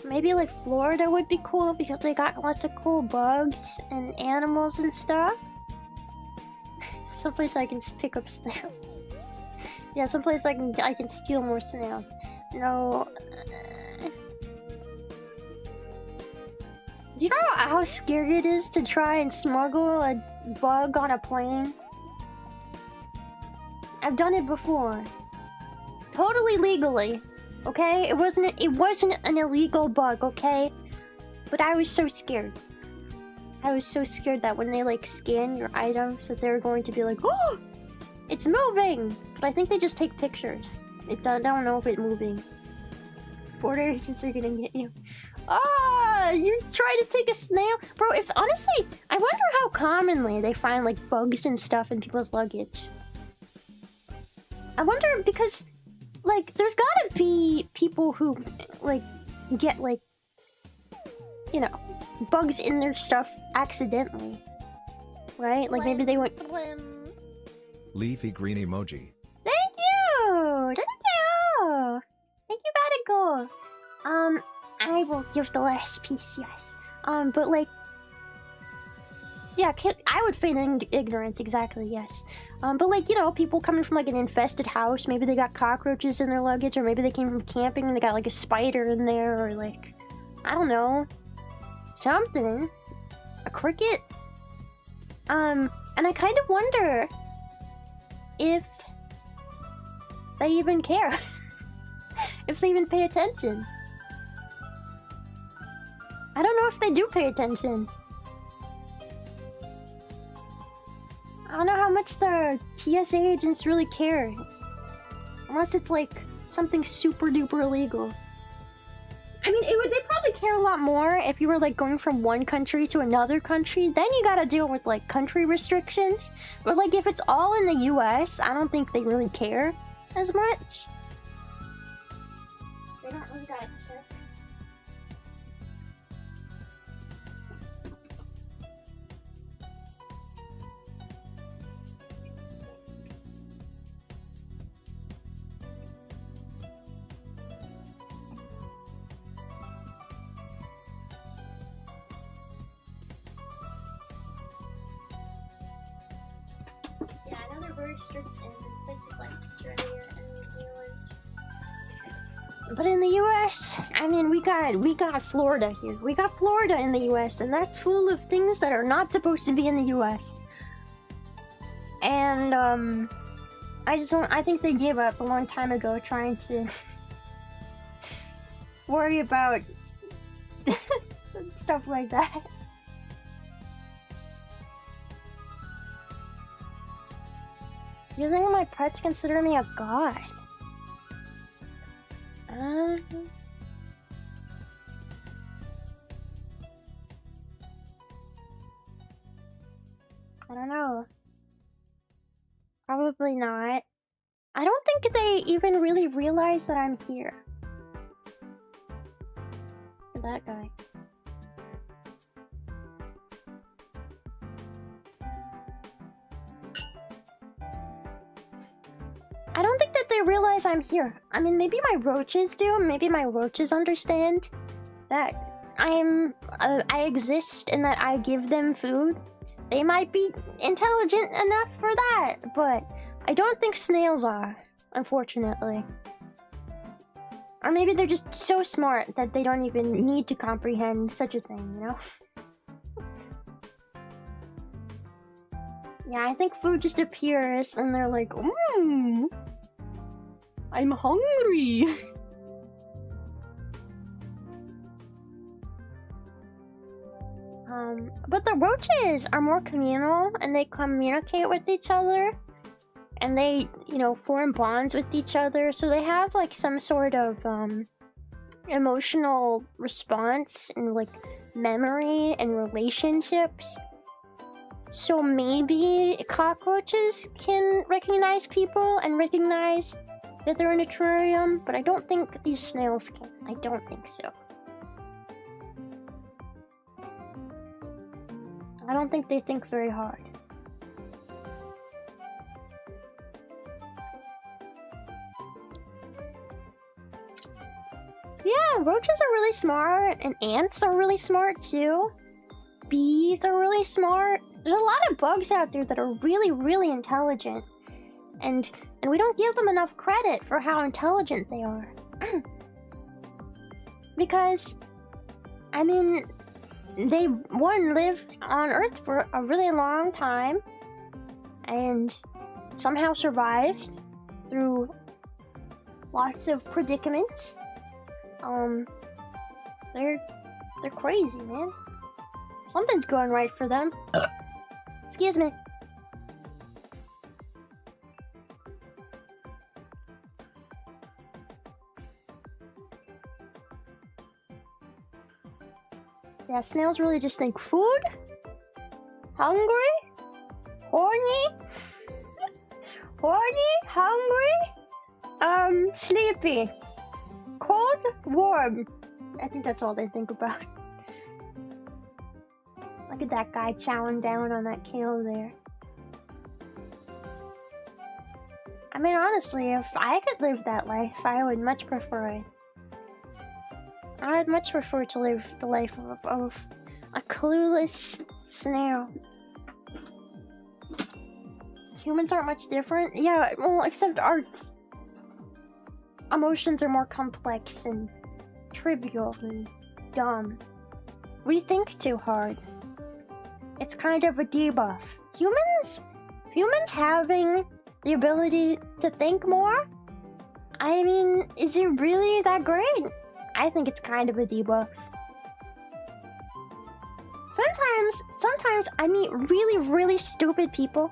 maybe like Florida would be cool because they got lots of cool bugs and animals and stuff. Someplace I can pick up snails. Yeah, someplace I can steal more snails. No. Do you know how scary it is to try and smuggle a bug on a plane? I've done it before. Totally legally. Okay? It wasn't an illegal bug, okay? But I was so scared. I was so scared that when they like scan your items that they were going to be like, oh! It's moving! But I think they just take pictures. I don't know if it's moving. Border agents are gonna get you. Ah, you try to take a snail? Bro, if honestly, I wonder how commonly they find like bugs and stuff in people's luggage. I wonder because, like, there's gotta be people who, like, get like, you know, bugs in their stuff accidentally. Right? Like maybe they went... Leafy green emoji. Thank you! Thank you! Thank you, Badigo! I will give the last piece, yes. But like... Yeah, I would feign ignorance, exactly, yes. But like, you know, people coming from like an infested house, maybe they got cockroaches in their luggage, or maybe they came from camping and they got like a spider in there, or like... I don't know. Something. A cricket? And I kind of wonder... if they even care. If they even pay attention. I don't know if they do pay attention. I don't know how much the TSA agents really care. Unless it's like something super duper illegal. I mean, they'd probably care a lot more if you were like going from one country to another country. Then you gotta deal with like country restrictions. But like if it's all in the US, I don't think they really care as much. don't need that shit. Yeah, I know they're very strict in places like Australia and New Zealand. But in the US, I mean, we got Florida here. We got Florida in the US, and that's full of things that are not supposed to be in the US. And, I think they gave up a long time ago trying to worry about stuff like that. You think my pets consider me a god? I don't know. Probably not. I don't think they even really realize that I'm here. That guy. I don't think that they realize I'm here. I mean, maybe my roaches do. Maybe my roaches understand that I exist and that I give them food. They might be intelligent enough for that, but I don't think snails are, unfortunately. Or maybe they're just so smart that they don't even need to comprehend such a thing, you know? Yeah, I think food just appears and they're like, I'm hungry. But the roaches are more communal and they communicate with each other. And they, you know, form bonds with each other. So they have like some sort of emotional response and like memory and relationships. So maybe cockroaches can recognize people and recognize that they're in a terrarium, but I don't think these snails can. I don't think so. I don't think they think very hard. Yeah, roaches are really smart, and ants are really smart too. Bees are really smart. There's a lot of bugs out there that are really, really intelligent. And we don't give them enough credit for how intelligent they are. Because, I mean, they, one, lived on Earth for a really long time and somehow survived through lots of predicaments. They're crazy, man. Something's going right for them. Excuse me. Yeah, snails really just think food, hungry, horny, hungry, sleepy, cold, warm. I think that's all they think about. Look at that guy chowing down on that kale there. I mean, honestly, if I could live that life, I would much prefer it. I would much prefer to live the life of a clueless snail. Humans aren't much different. Yeah, well, except our emotions are more complex and trivial and dumb. We think too hard. It's kind of a debuff. Humans having the ability to think more? I mean, is it really that great? I think it's kind of a debuff. Sometimes I meet really, really stupid people.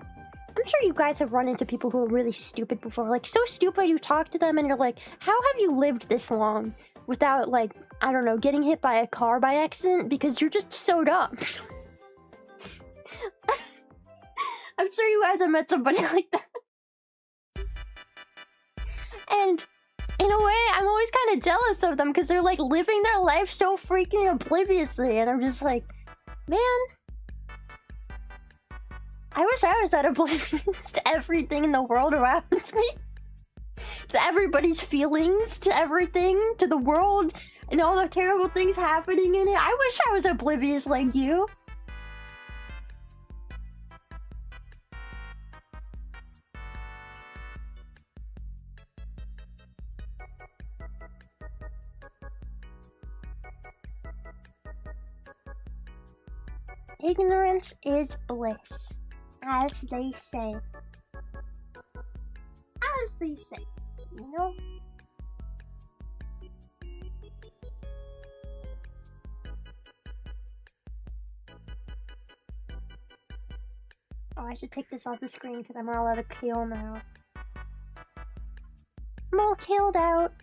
I'm sure you guys have run into people who are really stupid before. Like, so stupid you talk to them and you're like, how have you lived this long without, like, I don't know, getting hit by a car by accident? Because you're just so dumb. I'm sure you guys have met somebody like that. And in a way, I'm always kind of jealous of them because they're like living their life so freaking obliviously, and I'm just like, man, I wish I was that oblivious to everything in the world around me. To everybody's feelings, to everything, to the world, and all the terrible things happening in it. I wish I was oblivious like you. Ignorance is bliss, as they say. As they say, you know? Oh, I should take this off the screen because I'm all out of kill now. I'm all killed out.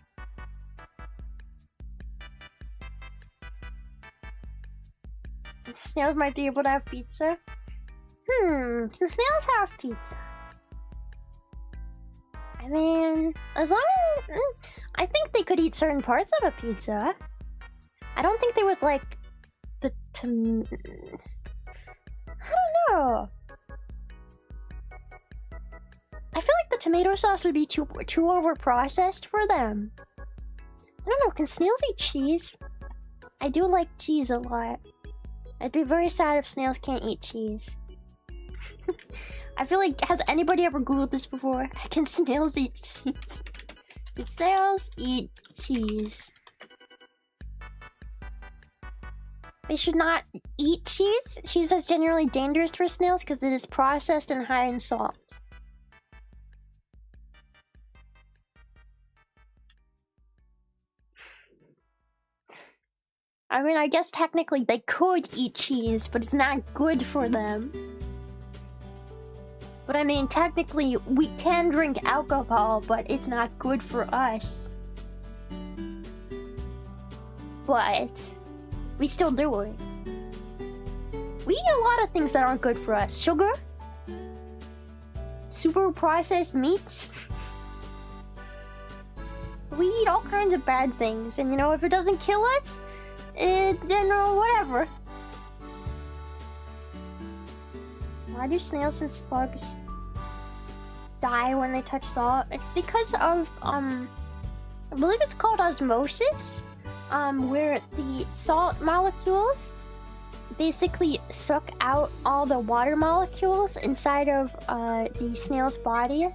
Snails might be able to have pizza. Can snails have pizza? I mean, as long as... I think they could eat certain parts of a pizza. I don't think they would like... I don't know. I feel like the tomato sauce would be too over-processed for them. I don't know, can snails eat cheese? I do like cheese a lot. I'd be very sad if snails can't eat cheese. I feel like, has anybody ever Googled this before? Can snails eat cheese? Can snails eat cheese? They should not eat cheese. Cheese is generally dangerous for snails because it is processed and high in salt. I mean, I guess technically they could eat cheese, but it's not good for them. But I mean, technically we can drink alcohol, but it's not good for us. But we still do it. We eat a lot of things that aren't good for us. Sugar, super processed meats. We eat all kinds of bad things, and you know, if it doesn't kill us, then whatever. Why do snails and slugs die when they touch salt? It's because of I believe it's called osmosis, where the salt molecules basically suck out all the water molecules inside of the snail's body,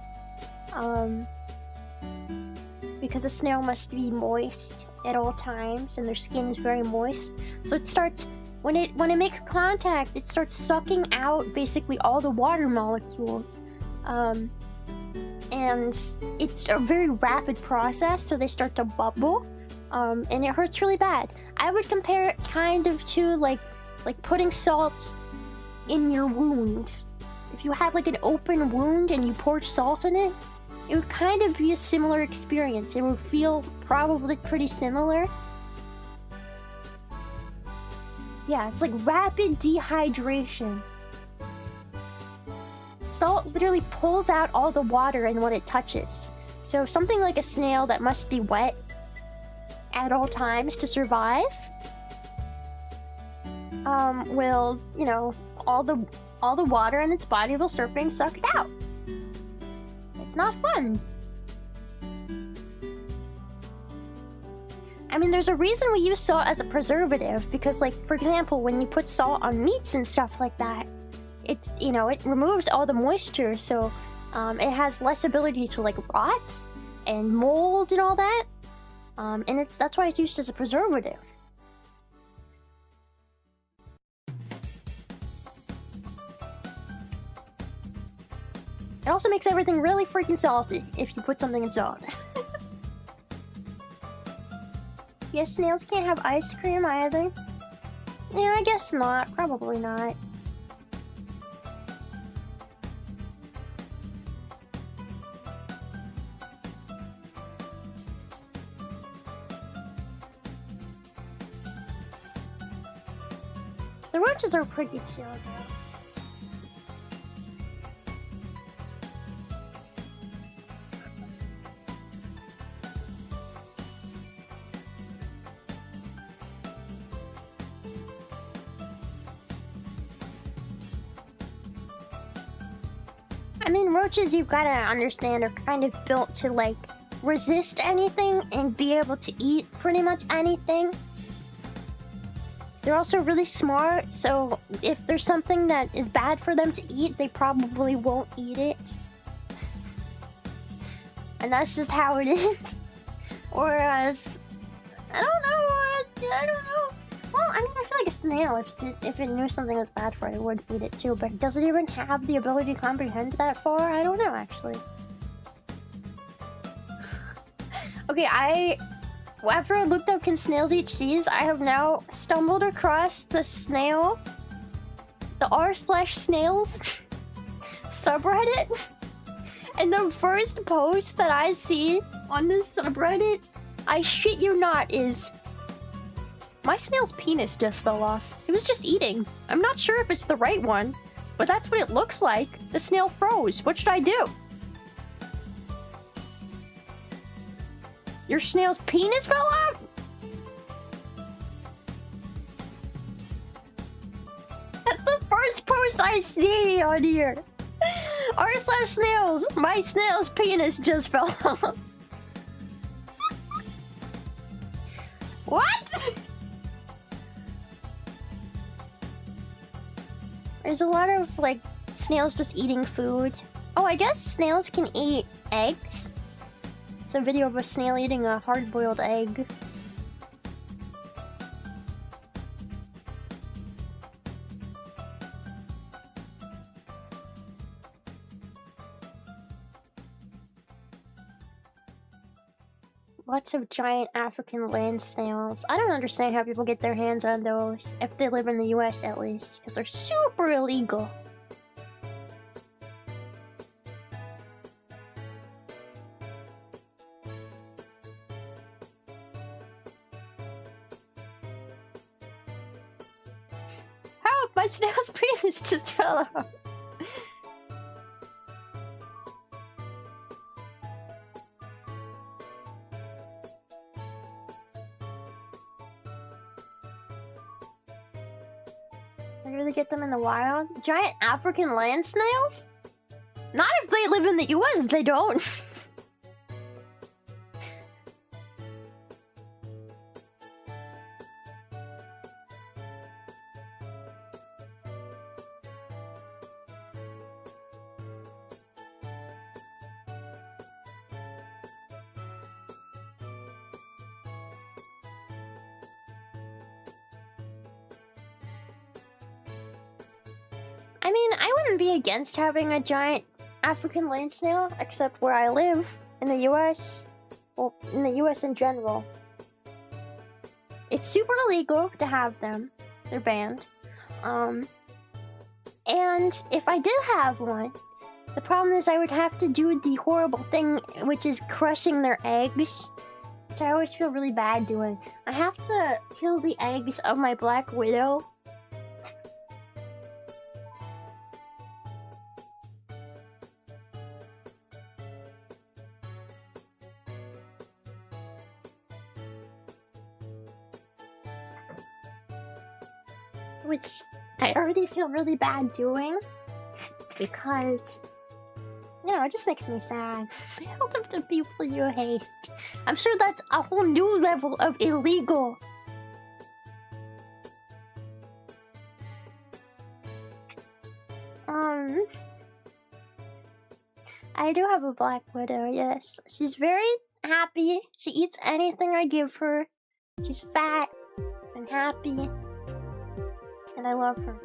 because a snail must be moist at all times, and their skin is very moist. So it starts, when it makes contact, it starts sucking out basically all the water molecules. And it's a very rapid process, so they start to bubble, and it hurts really bad. I would compare it kind of to like putting salt in your wound. If you had like an open wound and you poured salt in it, it would kind of be a similar experience. It would feel probably pretty similar. Yeah, it's like rapid dehydration. Salt literally pulls out all the water in what it touches. So something like a snail that must be wet at all times to survive, will, you know, all the water in its body will start being sucked out. It's not fun. I mean, there's a reason we use salt as a preservative, because, like, for example, when you put salt on meats and stuff like that, it removes all the moisture, so it has less ability to like rot and mold and all that, and that's why it's used as a preservative. It also makes everything really freaking salty if you put something in salt. Yes, snails can't have ice cream either. Yeah, I guess not. Probably not. The roaches are pretty chill though. I mean, roaches, you've gotta understand, are kind of built to, like, resist anything and be able to eat pretty much anything. They're also really smart, so if there's something that is bad for them to eat, they probably won't eat it. And that's just how it is. Whereas, I don't know, I don't know. Well, I mean, I feel like a snail, if it knew something was bad for it, it would eat it too, but does it even have the ability to comprehend that far? I don't know, actually. Okay, after I looked up can snails eat cheese, I have now stumbled across the snail, the r/snails subreddit. And the first post that I see on this subreddit, I shit you not, is my snail's penis just fell off. It was just eating. I'm not sure if it's the right one, but that's what it looks like. The snail froze. What should I do? Your snail's penis fell off? That's the first post I see on here. r/snails, my snail's penis just fell off. What? There's a lot of, like, snails just eating food. Oh, I guess snails can eat eggs. It's a video of a snail eating a hard-boiled egg. Lots of giant African land snails. I don't understand how people get their hands on those, if they live in the US at least, because they're super illegal. Help! My snail's penis just fell off. I really get them in the wild? Giant African land snails? Not if they live in the US, they don't. I mean, I wouldn't be against having a giant African land snail, except where I live, in the US. Well, in the US in general. It's super illegal to have them. They're banned. And if I did have one, the problem is I would have to do the horrible thing, which is crushing their eggs. Which I always feel really bad doing. I have to kill the eggs of my black widow. Which I already feel really bad doing, because, you know, it just makes me sad. Help them to people you hate. I'm sure that's a whole new level of illegal. I do have a black widow, yes. She's very happy. She eats anything I give her. She's fat and happy. And I love her.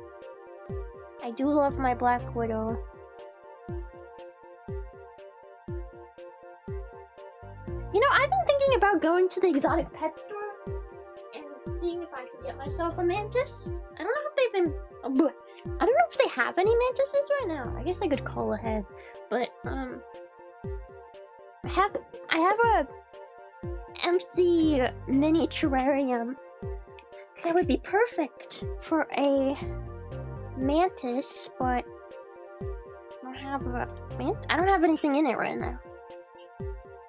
I do love my black widow. You know, I've been thinking about going to the exotic pet store and seeing if I can get myself a mantis. I don't know if they've been... I don't know if they have any mantises right now. I guess I could call ahead. But, I have a empty mini terrarium. That would be perfect for a mantis, but I don't have anything in it right now.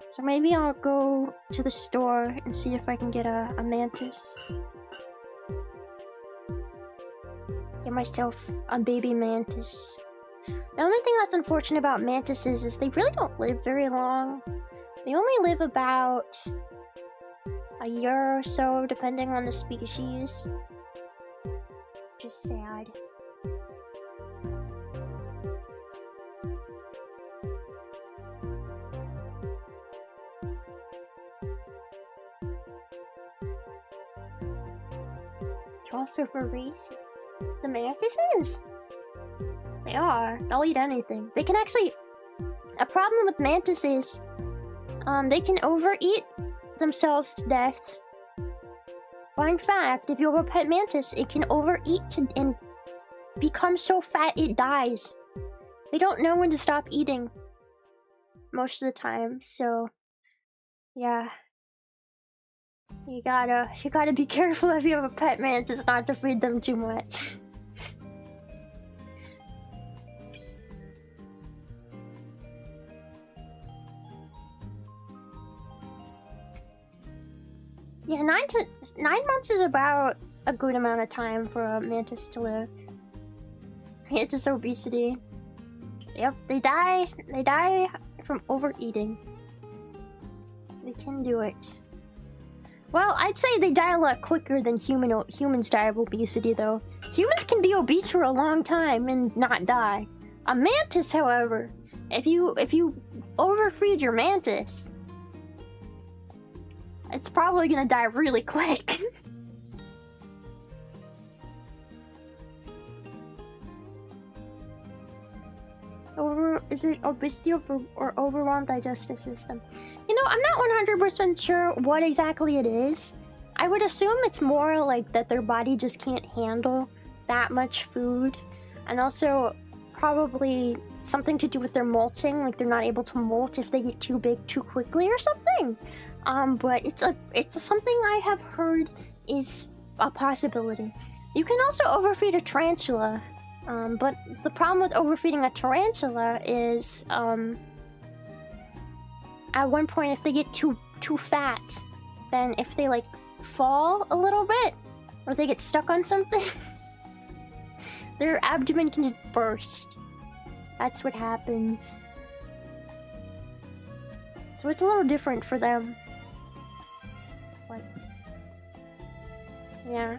So maybe I'll go to the store and see if I can get a mantis. Get myself a baby mantis. The only thing that's unfortunate about mantises is they really don't live very long. They only live about a year or so, depending on the species. Just sad. Also for races. The mantises? They are. They'll eat anything. They can actually... A problem with mantises, they can overeat themselves to death. Fun fact, if you have a pet mantis, it can overeat and become so fat it dies. They don't know when to stop eating most of the time, so... Yeah. You gotta be careful if you have a pet mantis not to feed them too much. Yeah, 9 months is about a good amount of time for a mantis to live. Mantis obesity. Yep, they die from overeating. They can do it. Well, I'd say they die a lot quicker than humans die of obesity, though. Humans can be obese for a long time and not die. A mantis, however, if you overfeed your mantis, it's probably gonna die really quick. Is it obesity or overwhelmed digestive system? You know, I'm not 100% sure what exactly it is. I would assume it's more like that their body just can't handle that much food. And also, probably something to do with their molting, like they're not able to molt if they get too big too quickly or something. But it's something I have heard is a possibility. You can also overfeed a tarantula. But the problem with overfeeding a tarantula is, at one point if they get too fat, then if they like fall a little bit, or they get stuck on something, their abdomen can just burst. That's what happens. So it's a little different for them. But yeah.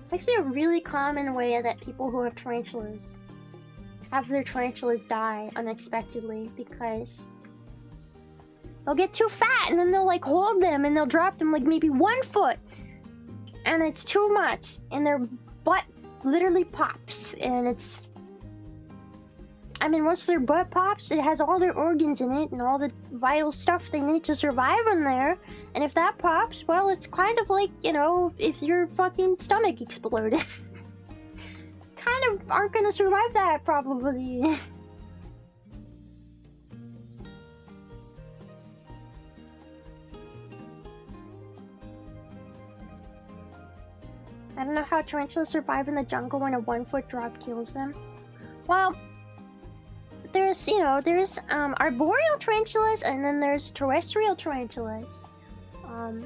It's actually a really common way that people who have tarantulas have their tarantulas die unexpectedly, because they'll get too fat and then they'll like hold them and they'll drop them like maybe 1 foot and it's too much and their butt literally pops, and it's... I mean, once their butt pops, it has all their organs in it and all the vital stuff they need to survive in there. And if that pops, well, it's kind of like, you know, if your fucking stomach exploded. Kind of aren't gonna survive that, probably. I don't know how tarantulas survive in the jungle when a 1-foot drop kills them. Well... There's arboreal tarantulas, and then there's terrestrial tarantulas. And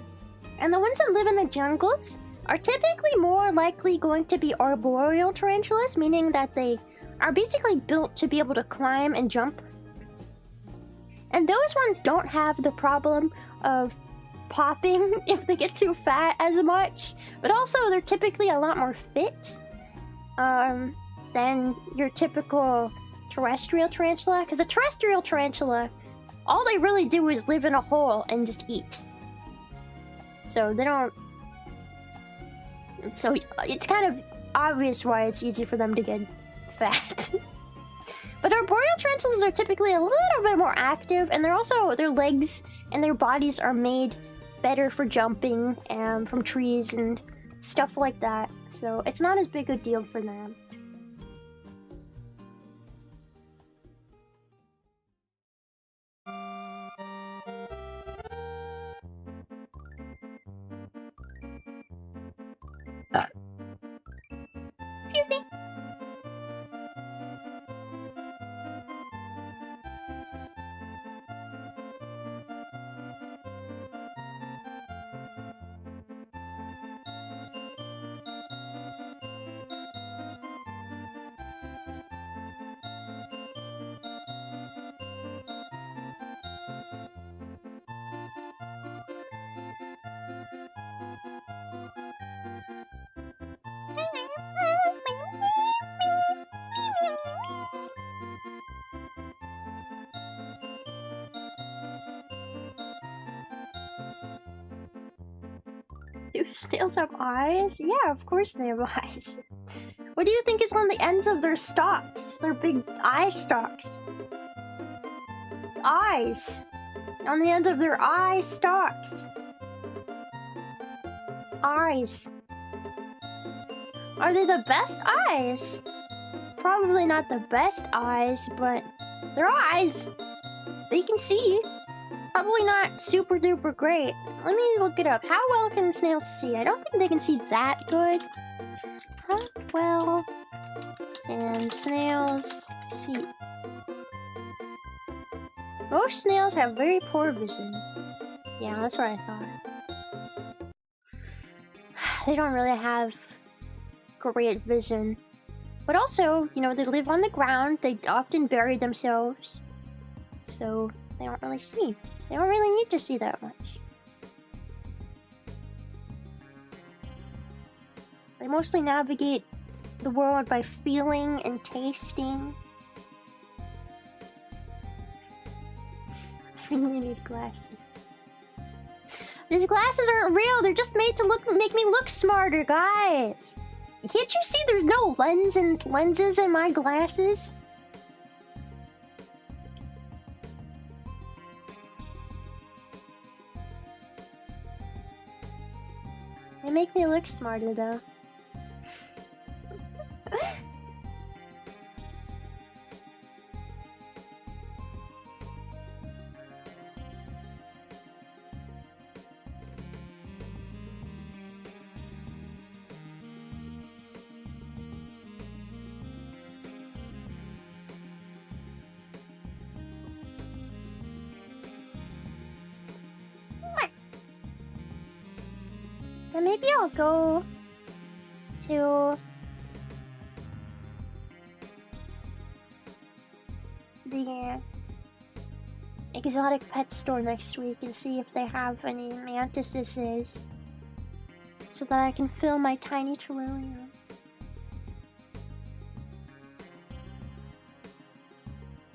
the ones that live in the jungles are typically more likely going to be arboreal tarantulas, meaning that they are basically built to be able to climb and jump. And those ones don't have the problem of popping if they get too fat as much, but also they're typically a lot more fit than your typical terrestrial tarantula, because a terrestrial tarantula, all they really do is live in a hole and just eat. So they don't... So it's kind of obvious why it's easy for them to get fat. But arboreal tarantulas are typically a little bit more active, and they're also... Their legs and their bodies are made better for jumping from trees and stuff like that. So it's not as big a deal for them. Excuse me. Do snails have eyes? Yeah, of course they have eyes. What do you think is on the ends of their stalks? Their big eye stalks. Eyes. On the end of their eye stalks. Eyes. Are they the best eyes? Probably not the best eyes, but they're eyes. They can see. Probably not super duper great. Let me look it up. How well can snails see? I don't think they can see that good. How well can snails see? Most snails have very poor vision. Yeah, that's what I thought. They don't really have great vision. But also, you know, they live on the ground. They often bury themselves. So they don't really see. They don't really need to see that much. They mostly navigate the world by feeling and tasting. I really need glasses. These glasses aren't real. They're just made to make me look smarter, guys. Can't you see there's no lenses in my glasses? They make me look smarter, though. Yeah, maybe I'll go to the exotic pet store next week and see if they have any mantises so that I can fill my tiny terrarium.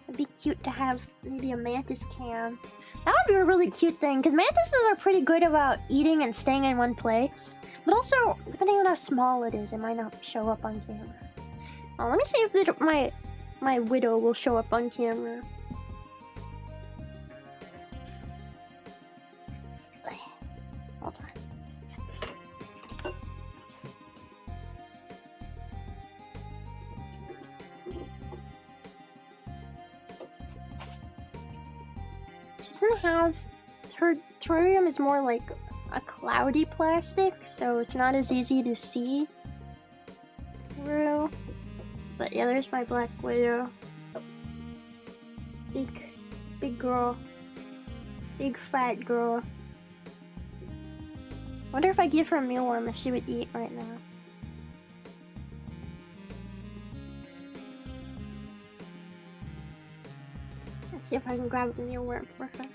It'd be cute to have maybe a mantis cam. That would be a really cute thing, because mantises are pretty good about eating and staying in one place. But also, depending on how small it is, it might not show up on camera. Let me see if my widow will show up on camera. Hold on. Doesn't have, her terrarium is more like a cloudy plastic, so it's not as easy to see through. But yeah, there's my black widow. Big girl. Big fat girl. Wonder if I give her a mealworm if she would eat right now. Let's see if I can grab a mealworm for her.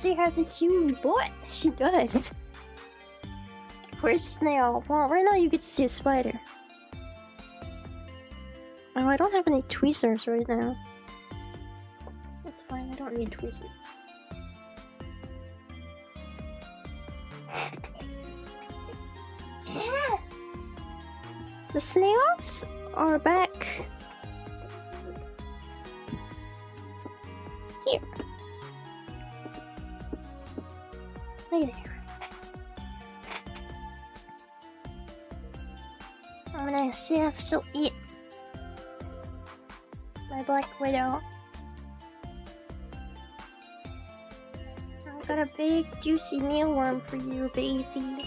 She has a huge butt. She does. Where's Snail? Well, right now you get to see a spider. Oh, I don't have any tweezers right now. That's fine, I don't need tweezers. The snails are back here. Hey there. I'm gonna see if she'll eat my black widow. I've got a big juicy mealworm for you, baby.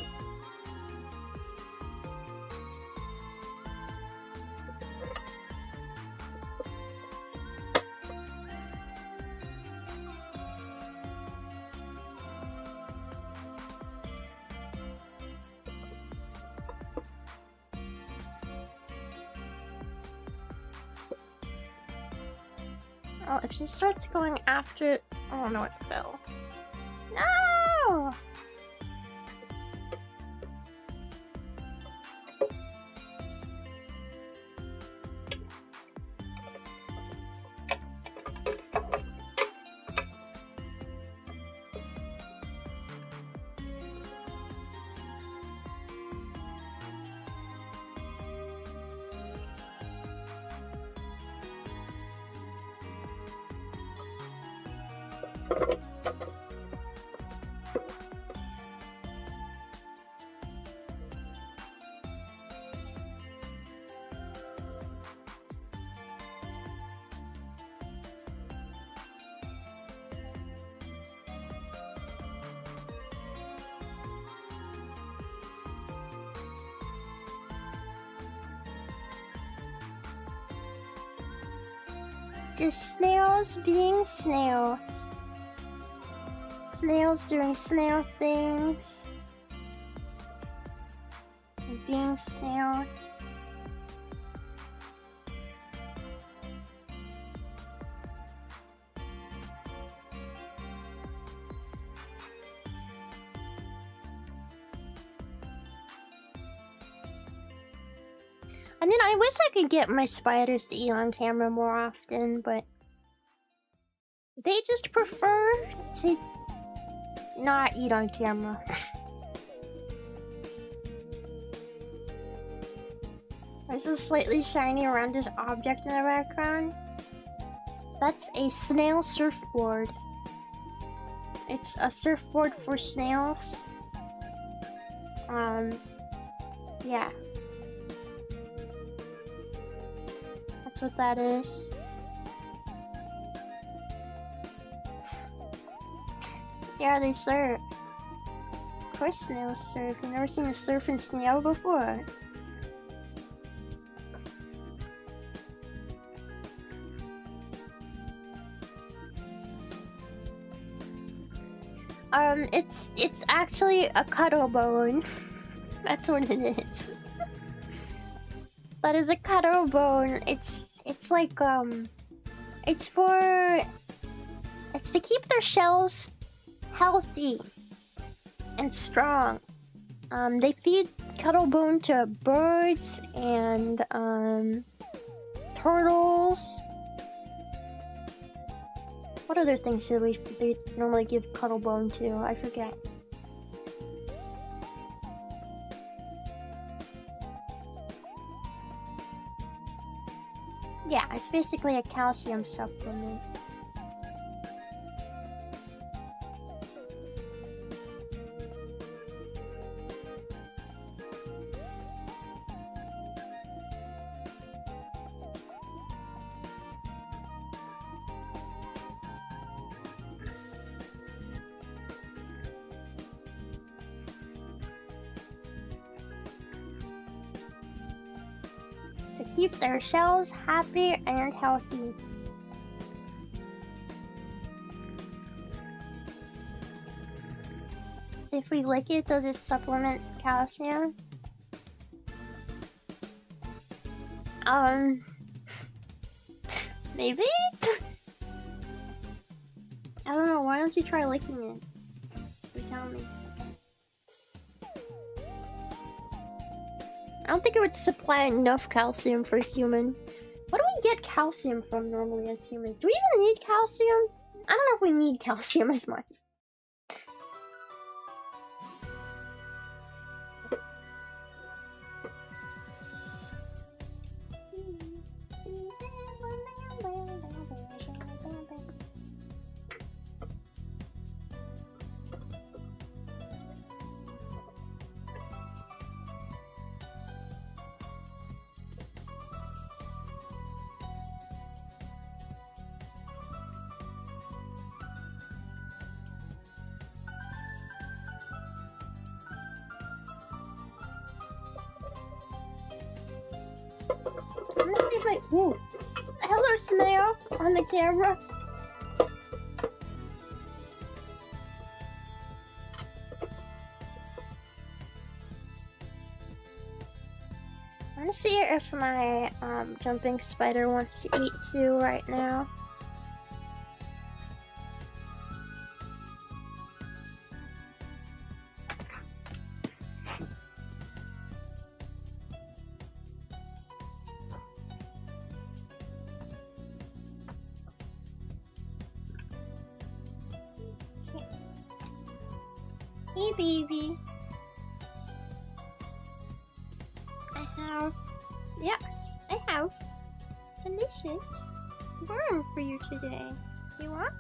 Oh, if she starts going after... Oh no, it fell. No! Just snails being snails. Snails doing snail things. And being snails. I mean, I wish I could get my spiders to eat on camera more often, but they just prefer to not eat on camera. There's a slightly shiny rounded object in the background. That's a snail surfboard. It's a surfboard for snails. Yeah. That's what that is. Yeah, they surf. Of course snails surf. I've never seen a surfing snail before. It's actually a cuddle bone. That's what it is. That is a cuddle bone. It's like it's to keep their shells healthy and strong. They feed cuddle bone to birds and turtles. What other things do they normally give cuddle bone to? I forget. Yeah, it's basically a calcium supplement. To keep their shells happy and healthy. If we lick it, does it supplement calcium? Maybe? I don't know, why don't you try licking it? You tell me. I don't think it would supply enough calcium for a human. What do we get calcium from normally as humans? Do we even need calcium? I don't know if we need calcium as much. Let's see if I... Ooh. Hello, Snail! On the camera. I want to see if my jumping spider wants to eat too right now. Hey, baby. I have... Yes, I have delicious worm for you today. You want?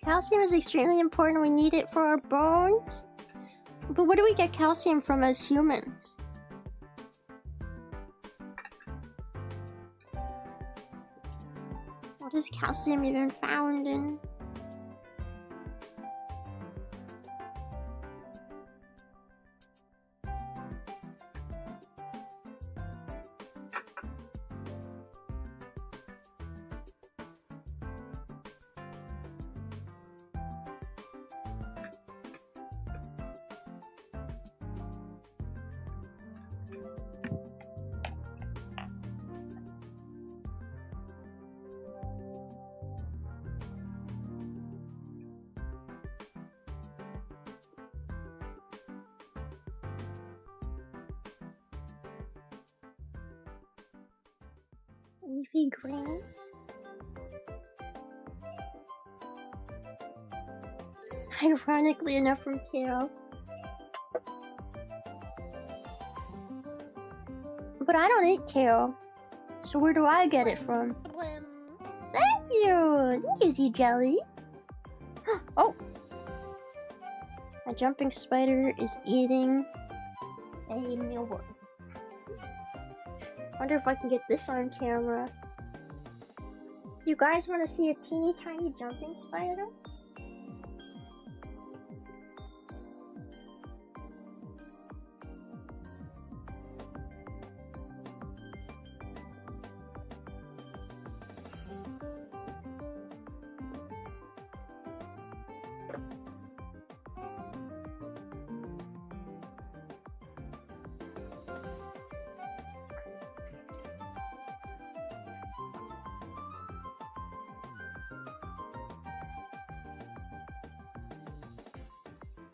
Calcium is extremely important. We need it for our bones. But where do we get calcium from as humans? What is calcium even found in? Leafy greens. Ironically enough, from kale. But I don't eat kale. So where do I get it from? Thank you! Thank you, Z-Jelly! Oh! My jumping spider is eating a mealworm. Wonder if I can get this on camera. You guys want to see a teeny tiny jumping spider?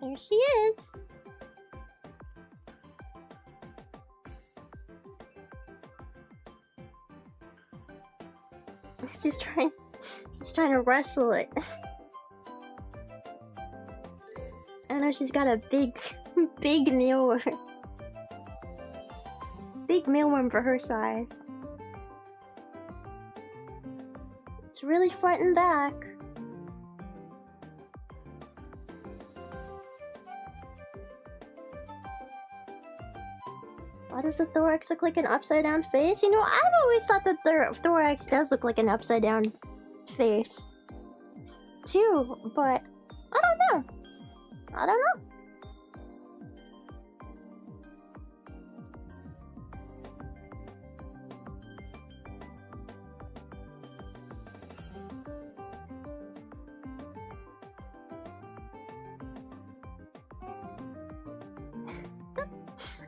There she is. She's trying to wrestle it. I know she's got a big mealworm. Big mealworm for her size. It's really front and back. Why does the thorax look like an upside down face? You know, I've always thought that the thorax does look like an upside down face too, but I don't know. I don't know.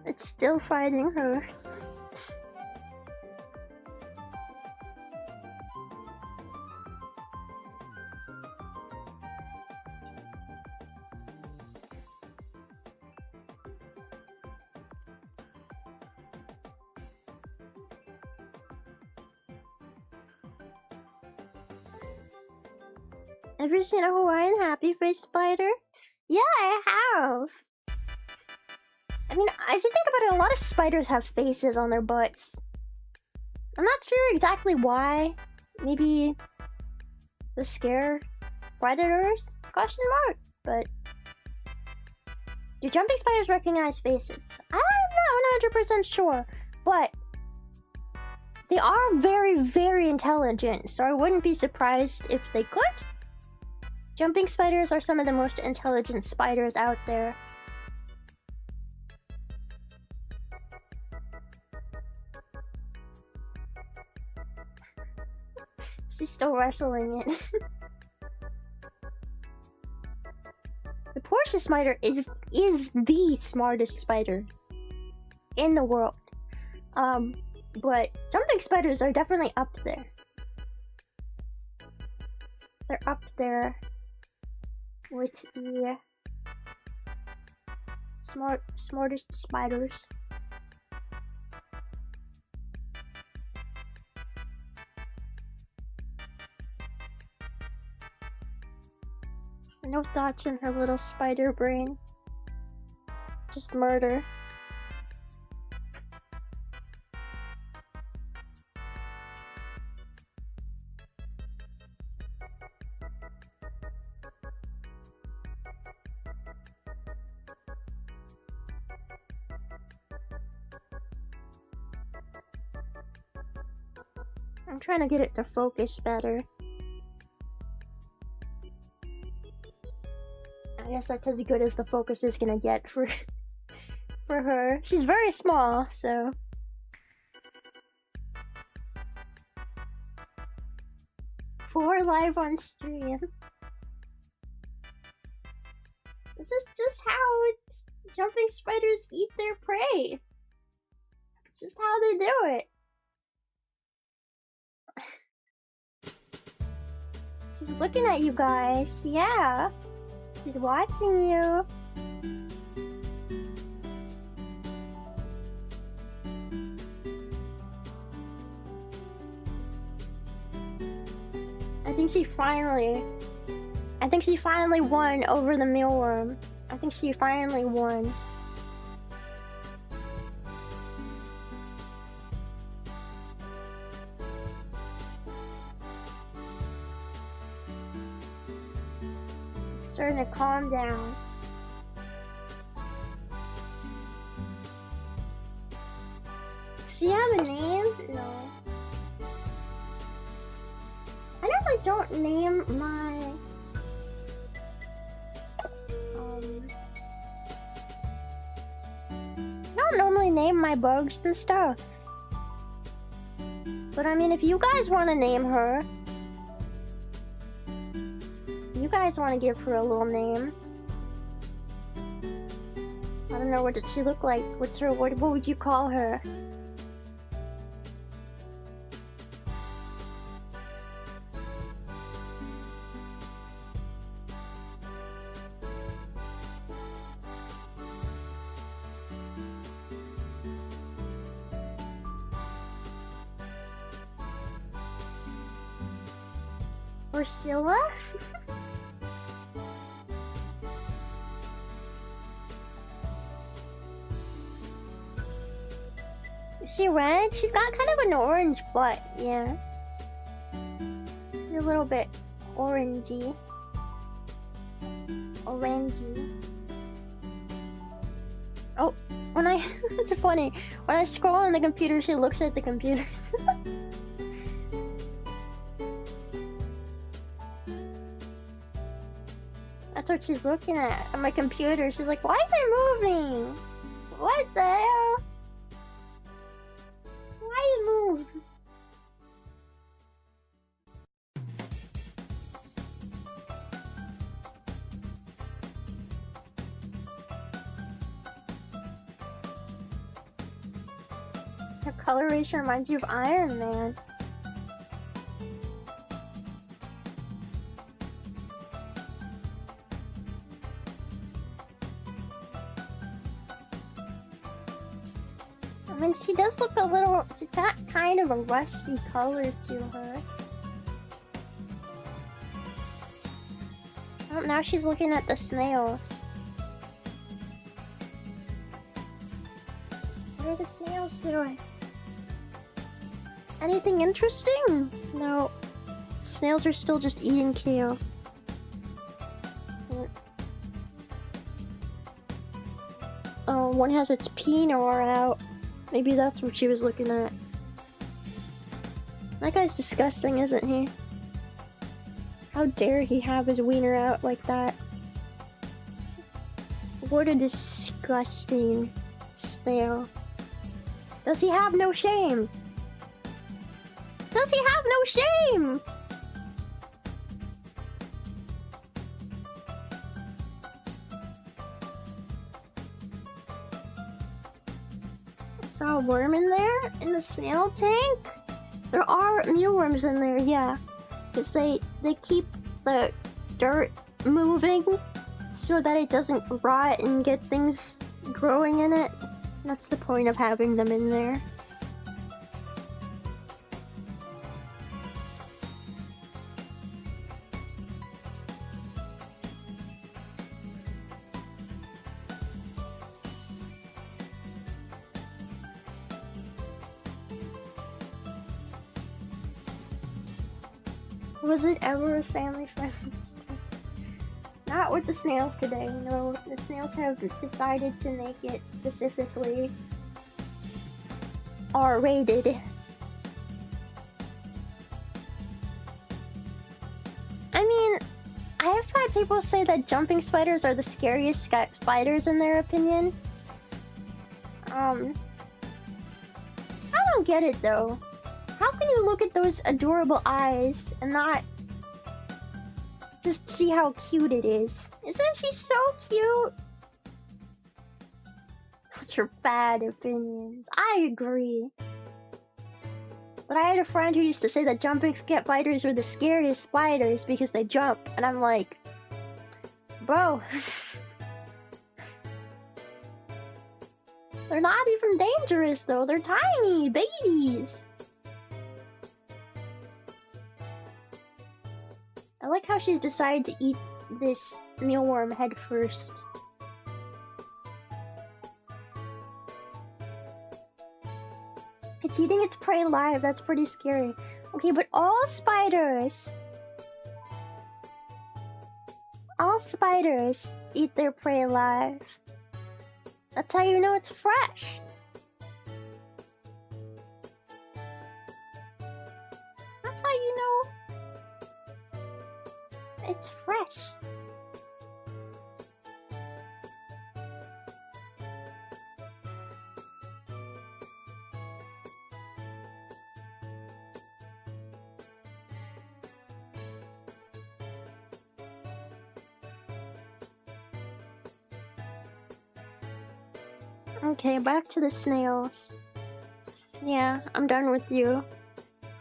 It's still fighting her. Ever seen a Hawaiian happy face spider? Yeah, I have. I mean, if you think about it, a lot of spiders have faces on their butts. I'm not sure exactly why. Maybe the scare predators? Question mark. But do jumping spiders recognize faces? I'm not 100% sure, but They are very, very intelligent, so I wouldn't be surprised if they could. Jumping spiders are some of the most intelligent spiders out there. She's still wrestling it. The Portia spider is the smartest spider in the world. But jumping spiders are definitely up there. They're up there with the smartest spiders. No thoughts in her little spider brain. Just murder. I'm trying to get it to focus better. I guess that's as good as the focus is gonna get for her. She's very small, so. For live on stream. This is just how jumping spiders eat their prey. It's just how they do it. She's looking at you guys, yeah. She's watching you. I think she finally won over the mealworm. I think she finally won. Starting to calm down. Does she have a name? No. I normally don't name my I don't normally name my bugs and stuff. But I mean, if you guys want to name her, you guys want to give her a little name. I don't know, what does she look like? What's her, what would you call her? Ursula? Is she red? She's got kind of an orange butt, yeah. She's a little bit orangey. Orangey. Oh, when I... it's funny. When I scroll on the computer, she looks at the computer. That's what she's looking at on my computer. She's like, why is it moving? What the hell? Why it move? Her coloration reminds you of Iron Man. I mean, she does look a little... she's got kind of a rusty color to her. Oh, now she's looking at the snails. What are the snails doing? Anything interesting? No. Snails are still just eating kale. Oh, one has its peenor out. Maybe that's what she was looking at. That guy's disgusting, isn't he? How dare he have his wiener out like that? What a disgusting snail. Does he have no shame? Does he have no shame? I saw a worm in there in the snail tank. There are mealworms in there, yeah. Because they keep the dirt moving so that it doesn't rot and get things growing in it. That's the point of having them in there. Was it ever a family-friendly stuff? Not with the snails today, no. The snails have decided to make it specifically R-rated. I mean, I have had people say that jumping spiders are the scariest spiders in their opinion. I don't get it though. How can you look at those adorable eyes and not just see how cute it is? Isn't she so cute? Those are bad opinions. I agree. But I had a friend who used to say that jumping spiders were the scariest spiders because they jump. And I'm like, bro. They're not even dangerous though. They're tiny babies. I like how she's decided to eat this mealworm head first. It's eating its prey alive. That's pretty scary. Okay, but all spiders eat their prey alive. That's how you know it's fresh. That's how you know it's fresh. Okay, back to the snails. Yeah, I'm done with you.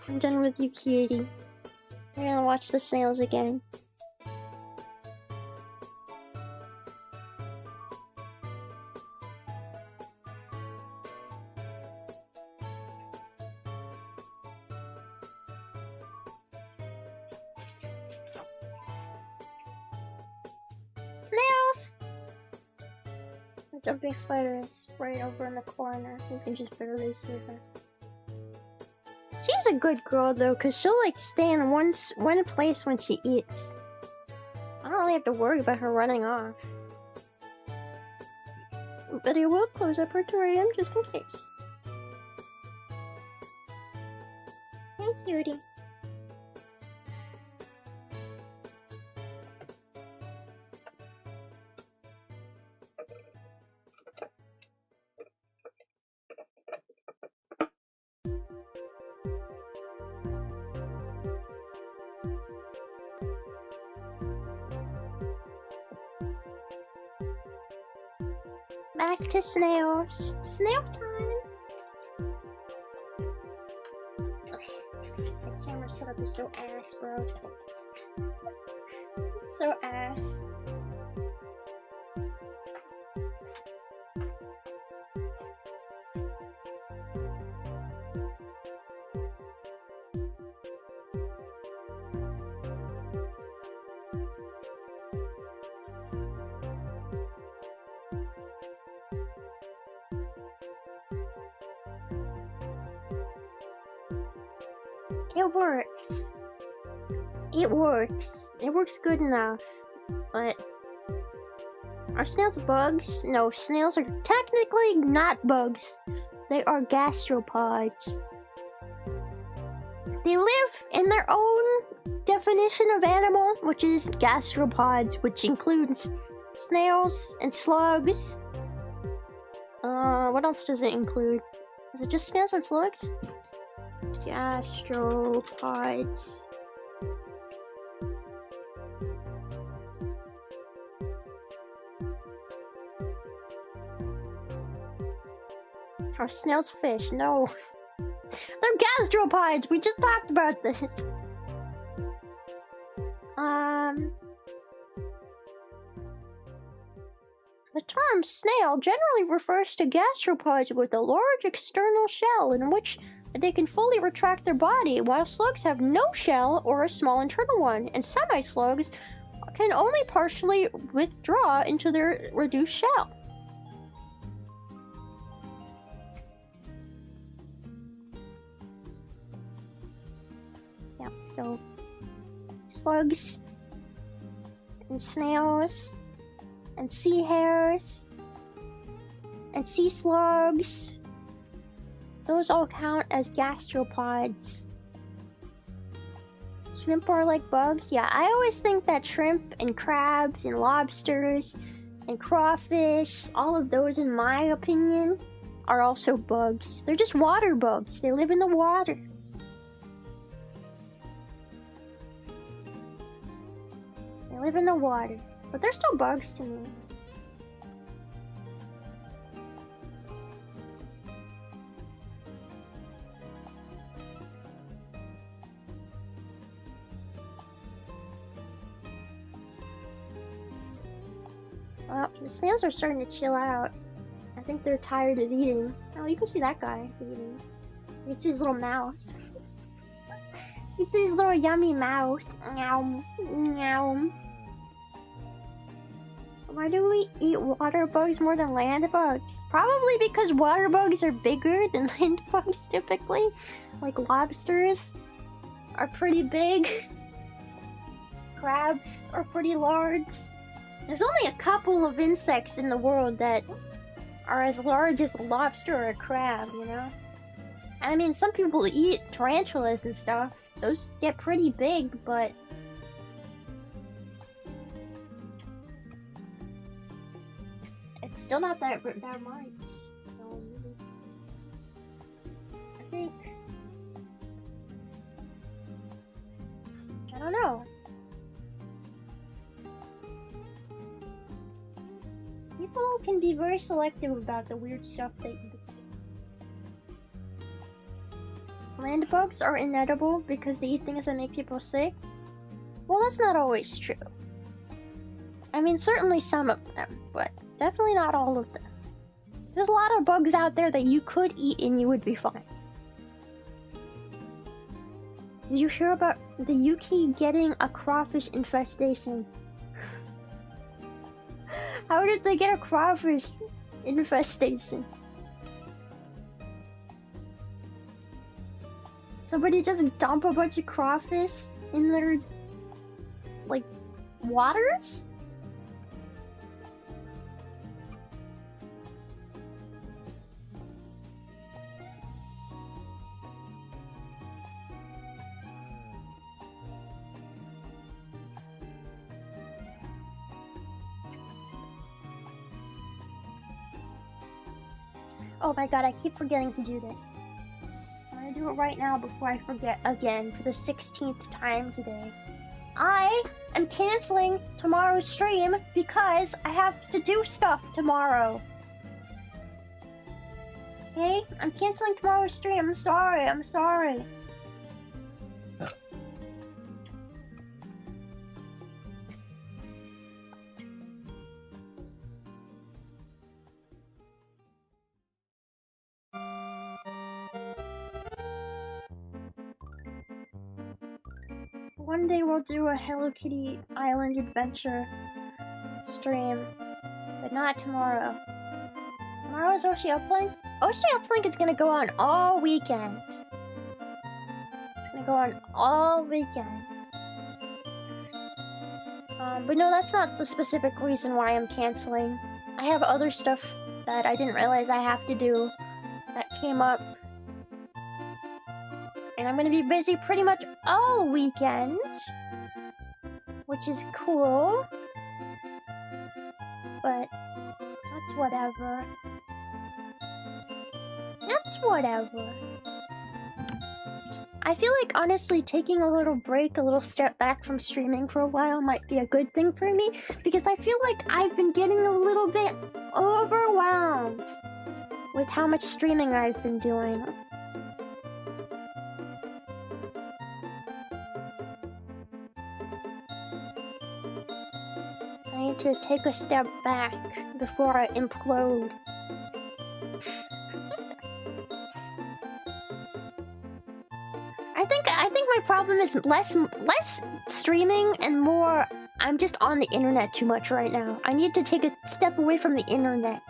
I'm done with you, cutie. We're gonna watch the snails again. Snails! The jumping spider is right over in the corner. You can just barely see her. She's a good girl though, cause she'll like stay in one place when she eats. I don't really have to worry about her running off. But I will close up her terrarium just in case. Hey, cutie. Back to snails. Snail time! The camera setup is so ass, bro. So ass. It works. It works. It works good enough. But are snails bugs? No, snails are technically not bugs. They are gastropods. They They live in their own definition of animal, which is gastropods, which includes snails and slugs. What else does it include? Is it just snails and slugs? Gastropods. Are snails fish? No. They're gastropods! We just talked about this. The term snail generally refers to gastropods with a large external shell in which they can fully retract their body, while slugs have no shell or a small internal one, and semi-slugs can only partially withdraw into their reduced shell. Yeah, so slugs and snails and sea hares and sea slugs, those all count as gastropods. Shrimp are like bugs? Yeah, I always think that shrimp and crabs and lobsters and crawfish, all of those in my opinion, are also bugs. They're just water bugs. They live in the water. They live in the water. But they're still bugs to me. Well, the snails are starting to chill out. I think they're tired of eating. Oh, you can see that guy eating. You can see his little mouth. You can see his little yummy mouth. Meow. Meow. Why do we eat water bugs more than land bugs? Probably because water bugs are bigger than land bugs typically. Like lobsters are pretty big. Crabs are pretty large. There's only a couple of insects in the world that are as large as a lobster or a crab, you know? I mean, some people eat tarantulas and stuff. Those get pretty big, but it's still not that much. I think, I don't know. People can be very selective about the weird stuff they eat. Land bugs are inedible because they eat things that make people sick. Well, that's not always true. I mean, certainly some of them, but definitely not all of them. There's a lot of bugs out there that you could eat and you would be fine. Did you hear about the UK getting a crawfish infestation? How did they get a crawfish infestation? Somebody just dump a bunch of crawfish in their, like, waters? Oh my god, I keep forgetting to do this. I'm gonna do it right now before I forget again for the 16th time today. I am canceling tomorrow's stream because I have to do stuff tomorrow. Okay? I'm canceling tomorrow's stream. I'm sorry. I'm sorry. One day we'll do a Hello Kitty Island adventure stream, but not tomorrow. Tomorrow is Oshi Uplink? Oshi Uplink is gonna go on all weekend. It's gonna go on all weekend. But no, that's not the specific reason why I'm canceling. I have other stuff that I didn't realize I have to do that came up. And I'm gonna be busy pretty much all weekend, which is cool. But that's whatever. That's whatever. I feel like honestly taking a little break, a little step back from streaming for a while might be a good thing for me, because I feel like I've been getting a little bit overwhelmed with how much streaming I've been doing. I need to take a step back before I implode. I think my problem is less streaming and more I'm just on the internet too much right now. I need to take a step away from the internet.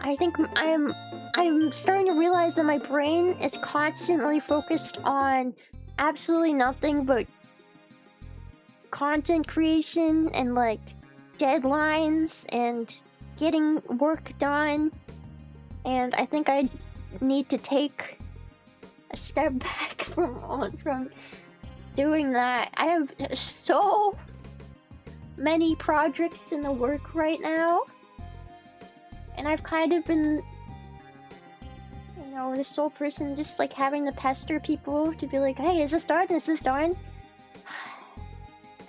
I think I'm starting to realize that my brain is constantly focused on absolutely nothing but content creation and like deadlines and getting work done. And I think I need to take a step back from doing that. I have so many projects in the work right now, and I've kind of been, you know, the sole person just like having to pester people to be like, hey, is this done? Is this done?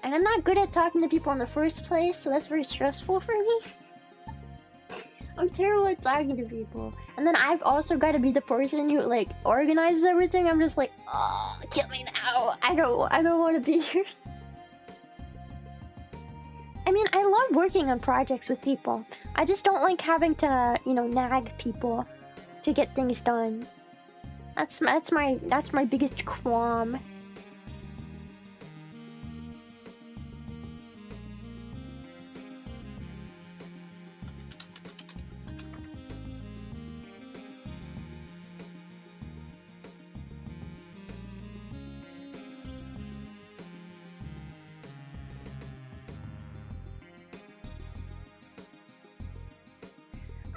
And I'm not good at talking to people in the first place, so that's very stressful for me. I'm terrible at talking to people. And then I've also got to be the person who like organizes everything. I'm just like, oh, kill me now. I don't want to be here. I mean, I love working on projects with people. I just don't like having to, you know, nag people to get things done. That's my biggest qualm.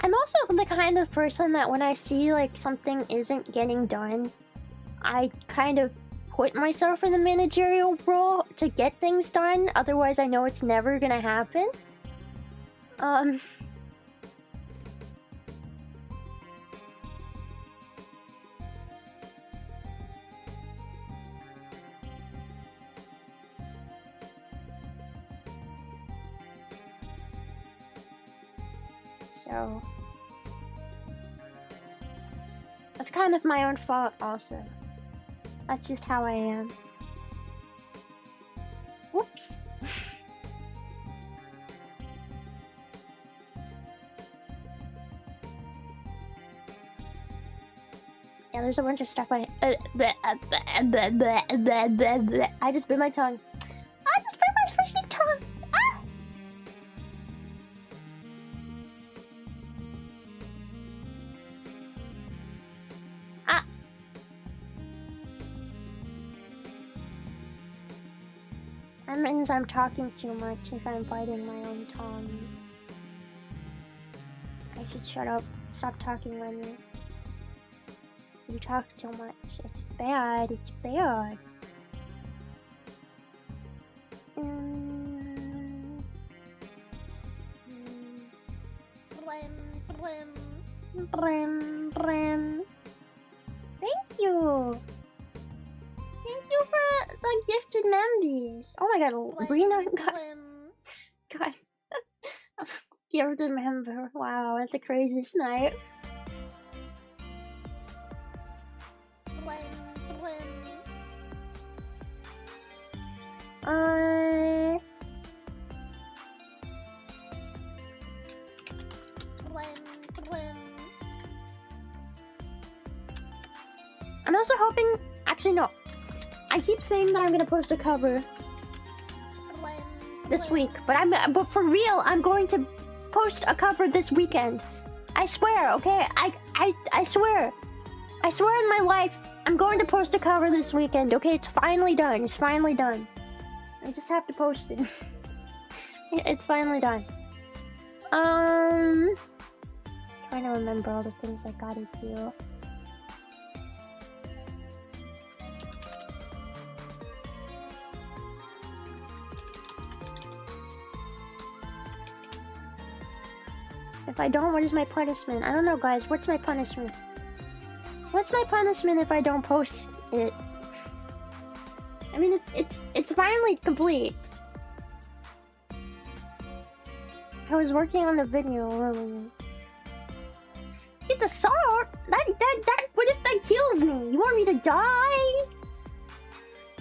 I'm also the kind of person that when I see like something isn't getting done, I kind of put myself in the managerial role to get things done. Otherwise, I know it's never gonna happen. So that's kind of my own fault also. That's just how I am. Whoops. Yeah, there's a bunch of stuff I just bit my tongue. I just bit my freaking tongue. Ah! Ah. That means I'm talking too much if I'm biting my own tongue. I should shut up. Stop talking, Remy. You talk too much. It's bad. It's bad. Brim. Thank you. Thank you for the gifted members. Oh my god, Rena God. Gifted member. Wow, that's a crazy snipe. I'm also hoping. Actually, no. I keep saying that I'm gonna post a cover this week, but for real, I'm going to post a cover this weekend. I swear, okay? I swear. I swear in my life, I'm going to post a cover this weekend, okay? It's finally done. It's finally done. I just have to post it. It's finally done. Trying to remember all the things I gotta do. If I don't, what is my punishment? I don't know, guys. What's my punishment? What's my punishment if I don't post it? I mean, it's finally complete. I was working on the video earlier. Get the salt? What if that kills me? You want me to die?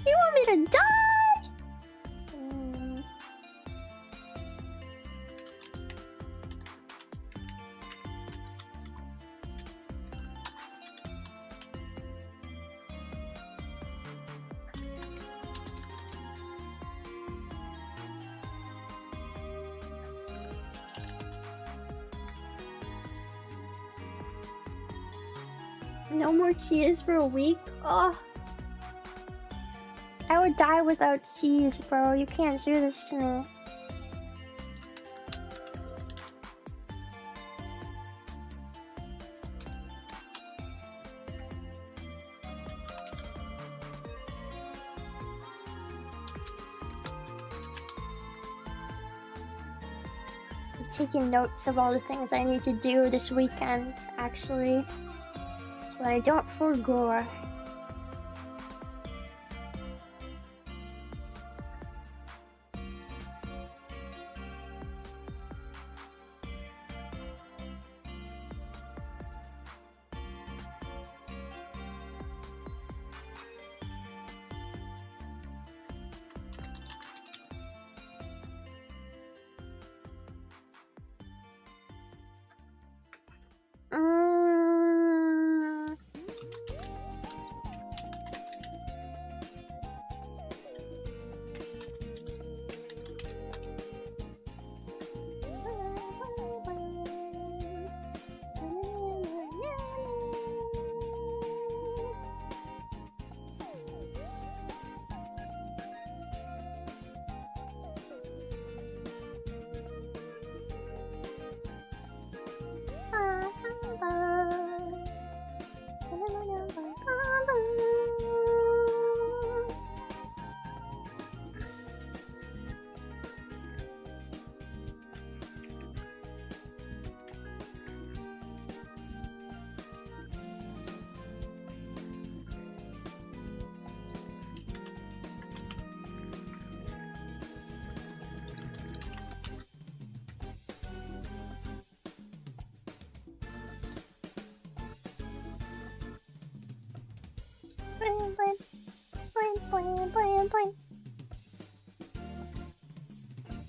You want me to die? No more cheese for a week? Oh. I would die without cheese, bro. You can't do this to me. I'm taking notes of all the things I need to do this weekend, actually. So I don't forgo.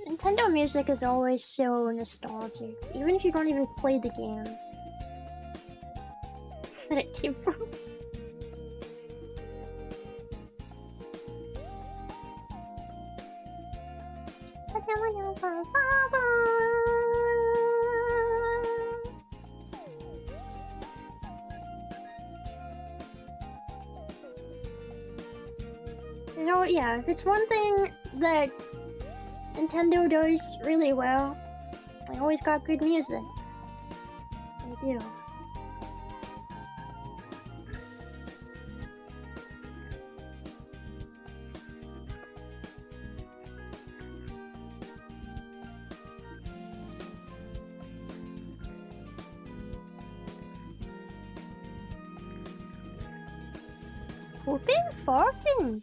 Nintendo music is always so nostalgic, even if you don't even play the game that it came from. You know what, yeah, if it's one thing that Nintendo does really well, they always got good music. They do. Pooping? Farting?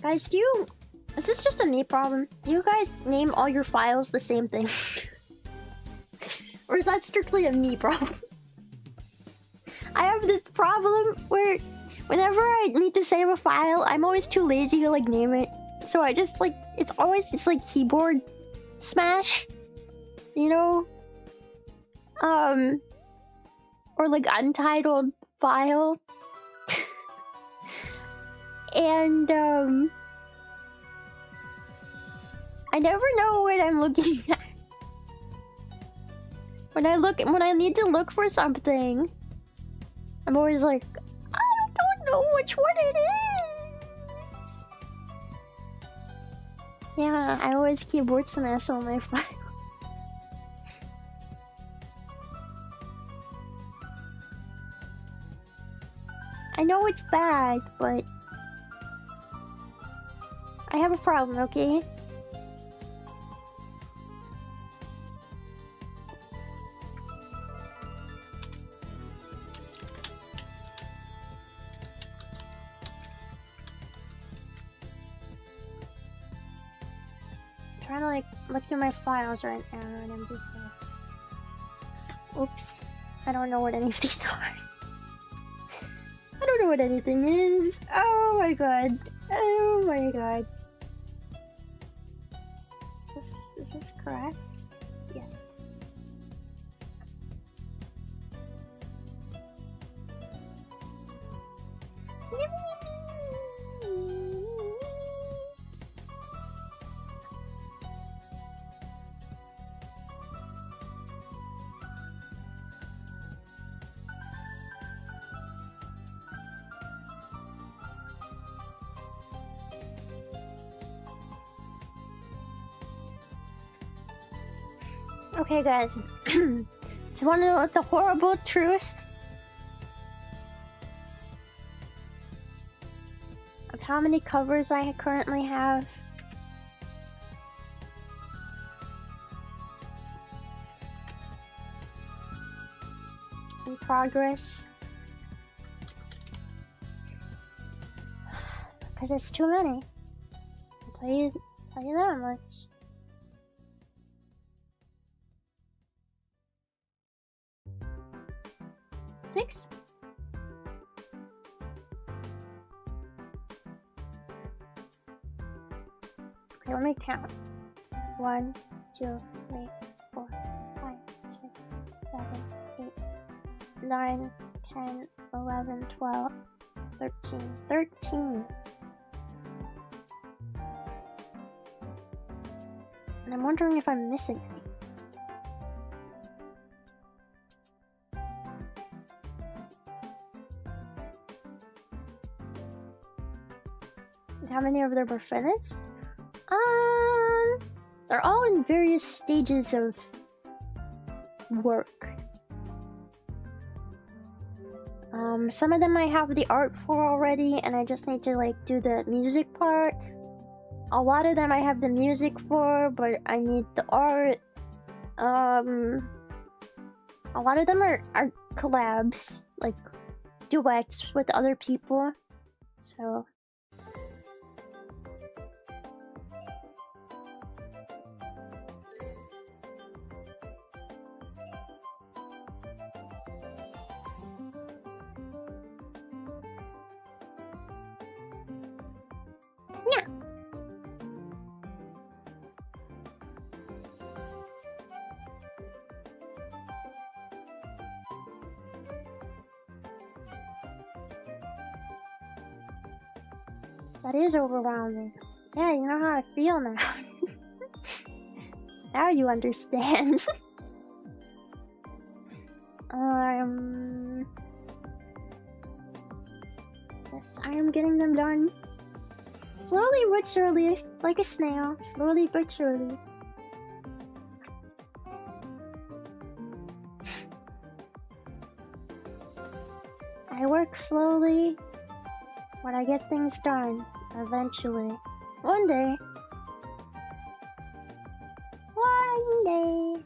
Guys, is this just a me problem? Do you guys name all your files the same thing? Or is that strictly a me problem? I have this problem where whenever I need to save a file, I'm always too lazy to like name it. So I just like, it's always just like keyboard smash, you know? Or like untitled file. And I never know what I'm looking at. When I need to look for something, I'm always like, I don't know which one it is. Yeah, I always keyboard smash on my file. I know it's bad, but I have a problem, okay? trying to like look through my files right now, and I'm just oops. I don't know what any of these are. I don't know what anything is. Oh my god. Oh my god. Is this correct? Yes. Okay, guys. Do you want to know what the horrible truth of how many covers I currently have? In progress? Because it's too many. I'll tell you that much. 6? Okay, let me count. 1, 2, 3, 4, 5, 6, 7, 8, 9, 10, 11, 12, 13. 13! And I'm wondering if I'm missing any. How many of them were finished? They're all in various stages of work. Some of them I have the art for already, and I just need to like do the music part. A lot of them I have the music for, but I need the art. A lot of them are collabs, like duets with other people. So yeah. That is overwhelming. Yeah, you know how I feel now. Now you understand. Yes, I am getting them done. Slowly but surely, like a snail. Slowly but surely. I work slowly, but I get things done. Eventually. One day. One day.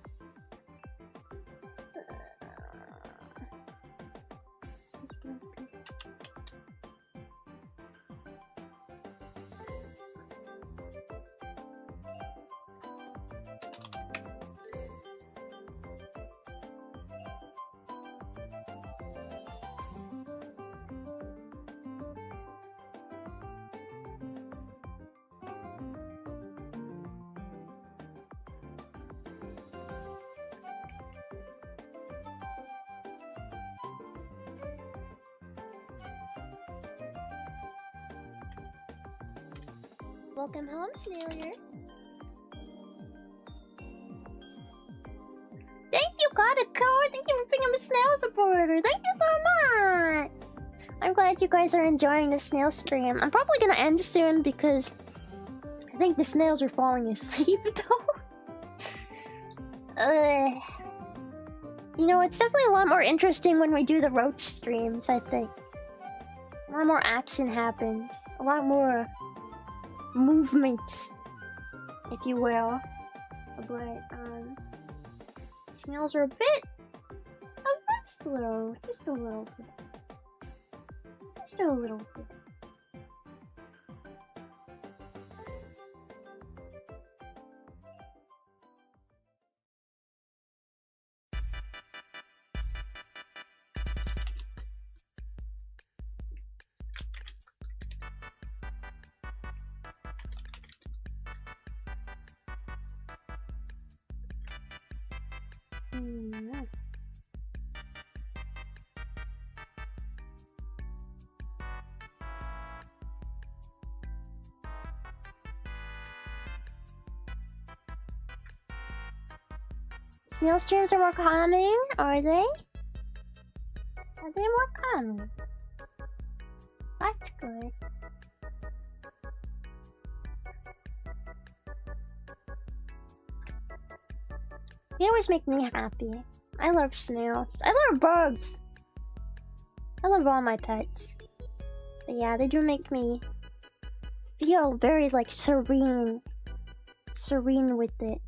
Welcome home, Snail here. Thank you, got a code. Thank you for being a Snail supporter. Thank you so much. I'm glad you guys are enjoying the Snail stream. I'm probably gonna end soon because I think the snails are falling asleep though. You know, it's definitely a lot more interesting when we do the roach streams, I think. A lot more action happens. A lot more movement, if you will. But snails are a bit slow, just a little bit. Just a little bit. Mm. Snail streams are more calming, are they? Are they more calming? That's good. They always make me happy. I love snails. I love bugs. I love all my pets. But yeah, they do make me feel very like serene. Serene with it.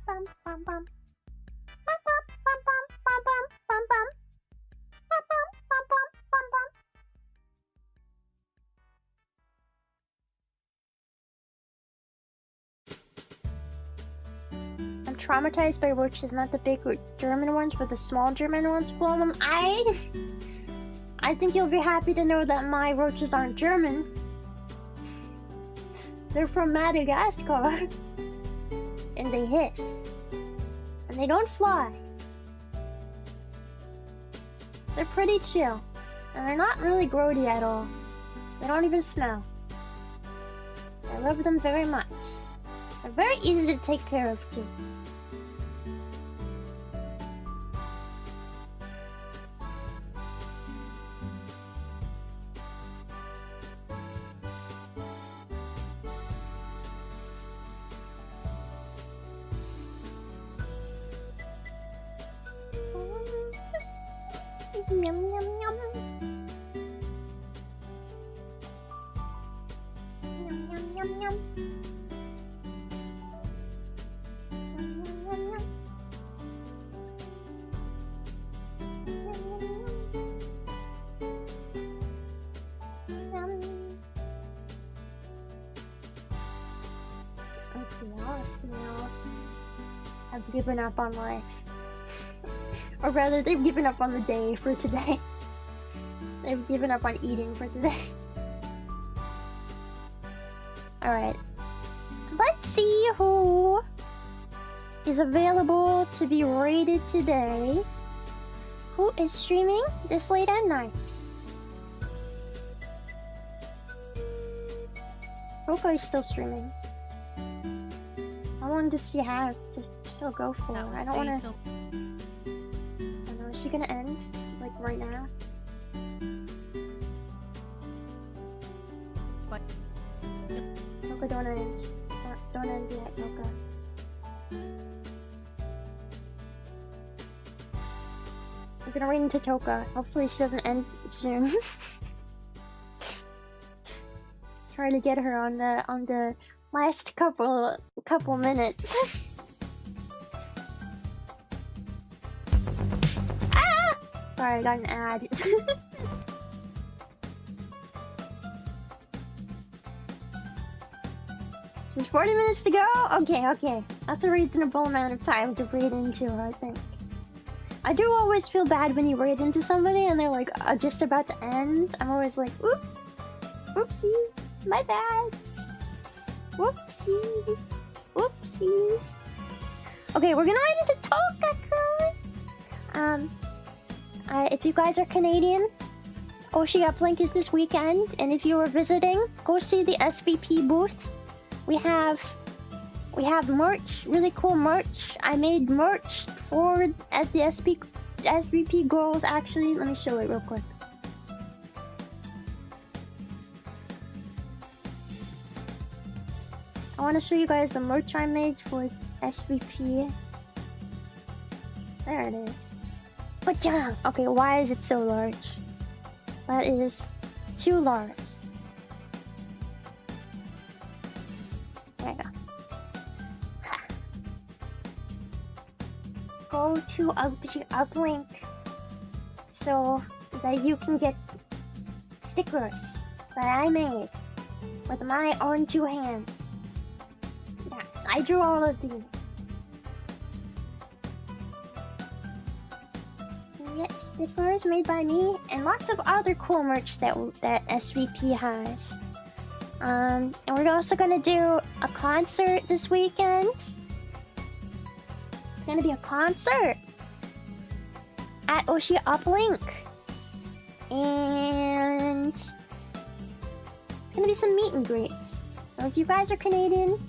Bum, bum, bum. Bum, bum, bum, bum, bum, bum, bum, bum. Bum, bum, bum, bum, bum, bum. I'm traumatized by roaches, not the big German ones, but the small German ones. Well, I think you'll be happy to know that my roaches aren't German. They're from Madagascar. And they hiss. And they don't fly. They're pretty chill. And they're not really grody at all. They don't even smell. I love them very much. They're very easy to take care of too. Yum, yum, yum. Yum, yum, yum, yum. Yum, yum, yum, yum. Yum, yum, yum. Okay, snails have given up on life. Or rather, they've given up on the day for today. They've given up on eating for today. Alright. Let's see who is available to be rated today. Who is streaming this late at night? Coco is still streaming. How long does she have to still go for? I don't want to... Is she gonna end? Like right now? What? Coco, don't end. Don't end yet, Coco. I'm gonna read into Toka. Hopefully she doesn't end soon. Trying to get her on the last couple minutes. Sorry, I got an ad. There's 40 minutes to go? Okay. That's a reasonable amount of time to read into, I think. I do always feel bad when you read into somebody and they're like just about to end. I'm always like, oop, oopsies, my bad. Whoopsies, whoopsies. Okay, we're gonna read into Toka-kun. If you guys are Canadian, Oshi Uplink is this weekend, and if you are visiting, go see the SVP booth. We have merch, really cool merch. I made merch at the SVP goals, actually. Let me show it real quick. I want to show you guys the merch I made for SVP. There it is. But yeah, okay, why is it so large? That is too large. There you go. Go to uplink so that you can get stickers that I made with my own 2 hands. Yes, I drew all of these. You get stickers made by me and lots of other cool merch that SVP has. And we're also gonna do a concert this weekend. It's gonna be a concert at Oshi Uplink, and it's gonna be some meet and greets. So if you guys are Canadian, you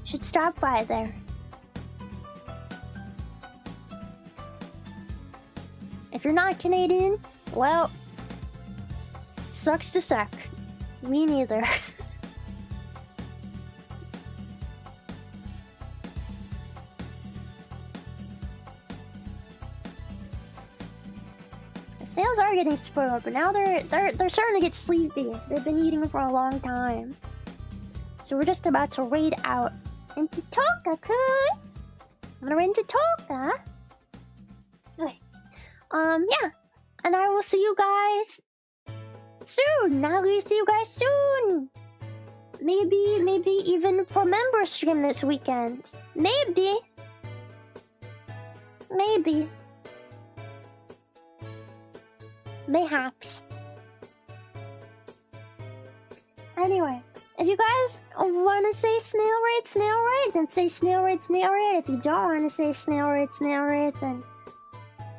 should stop by there. If you're not Canadian, well, sucks to suck. Me neither. Snails are getting spoiled, but now they're starting to get sleepy. They've been eating for a long time. So we're just about to raid out into Toka-kun. I'm gonna raid into Toka. Okay. Yeah. And I will see you guys soon. I will see you guys soon. Maybe even for member stream this weekend. Maybe. Mayhaps. Anyway, if you guys want to say snail raid, then say snail raid. If you don't want to say snail raid, then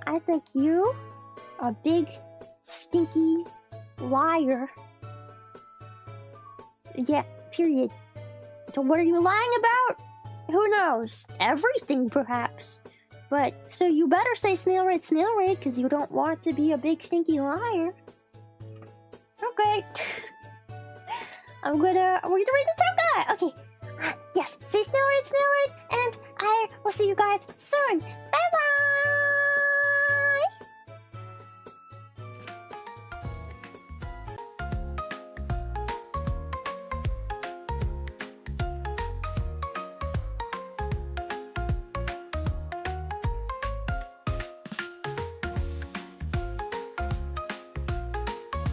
I think you are a big, stinky liar. Yeah, period. So what are you lying about? Who knows? Everything, perhaps. But, so you better say snail raid, because you don't want to be a big stinky liar. Okay. I'm gonna read the Toka! Okay. Yes, say snail raid, and I will see you guys soon. Bye!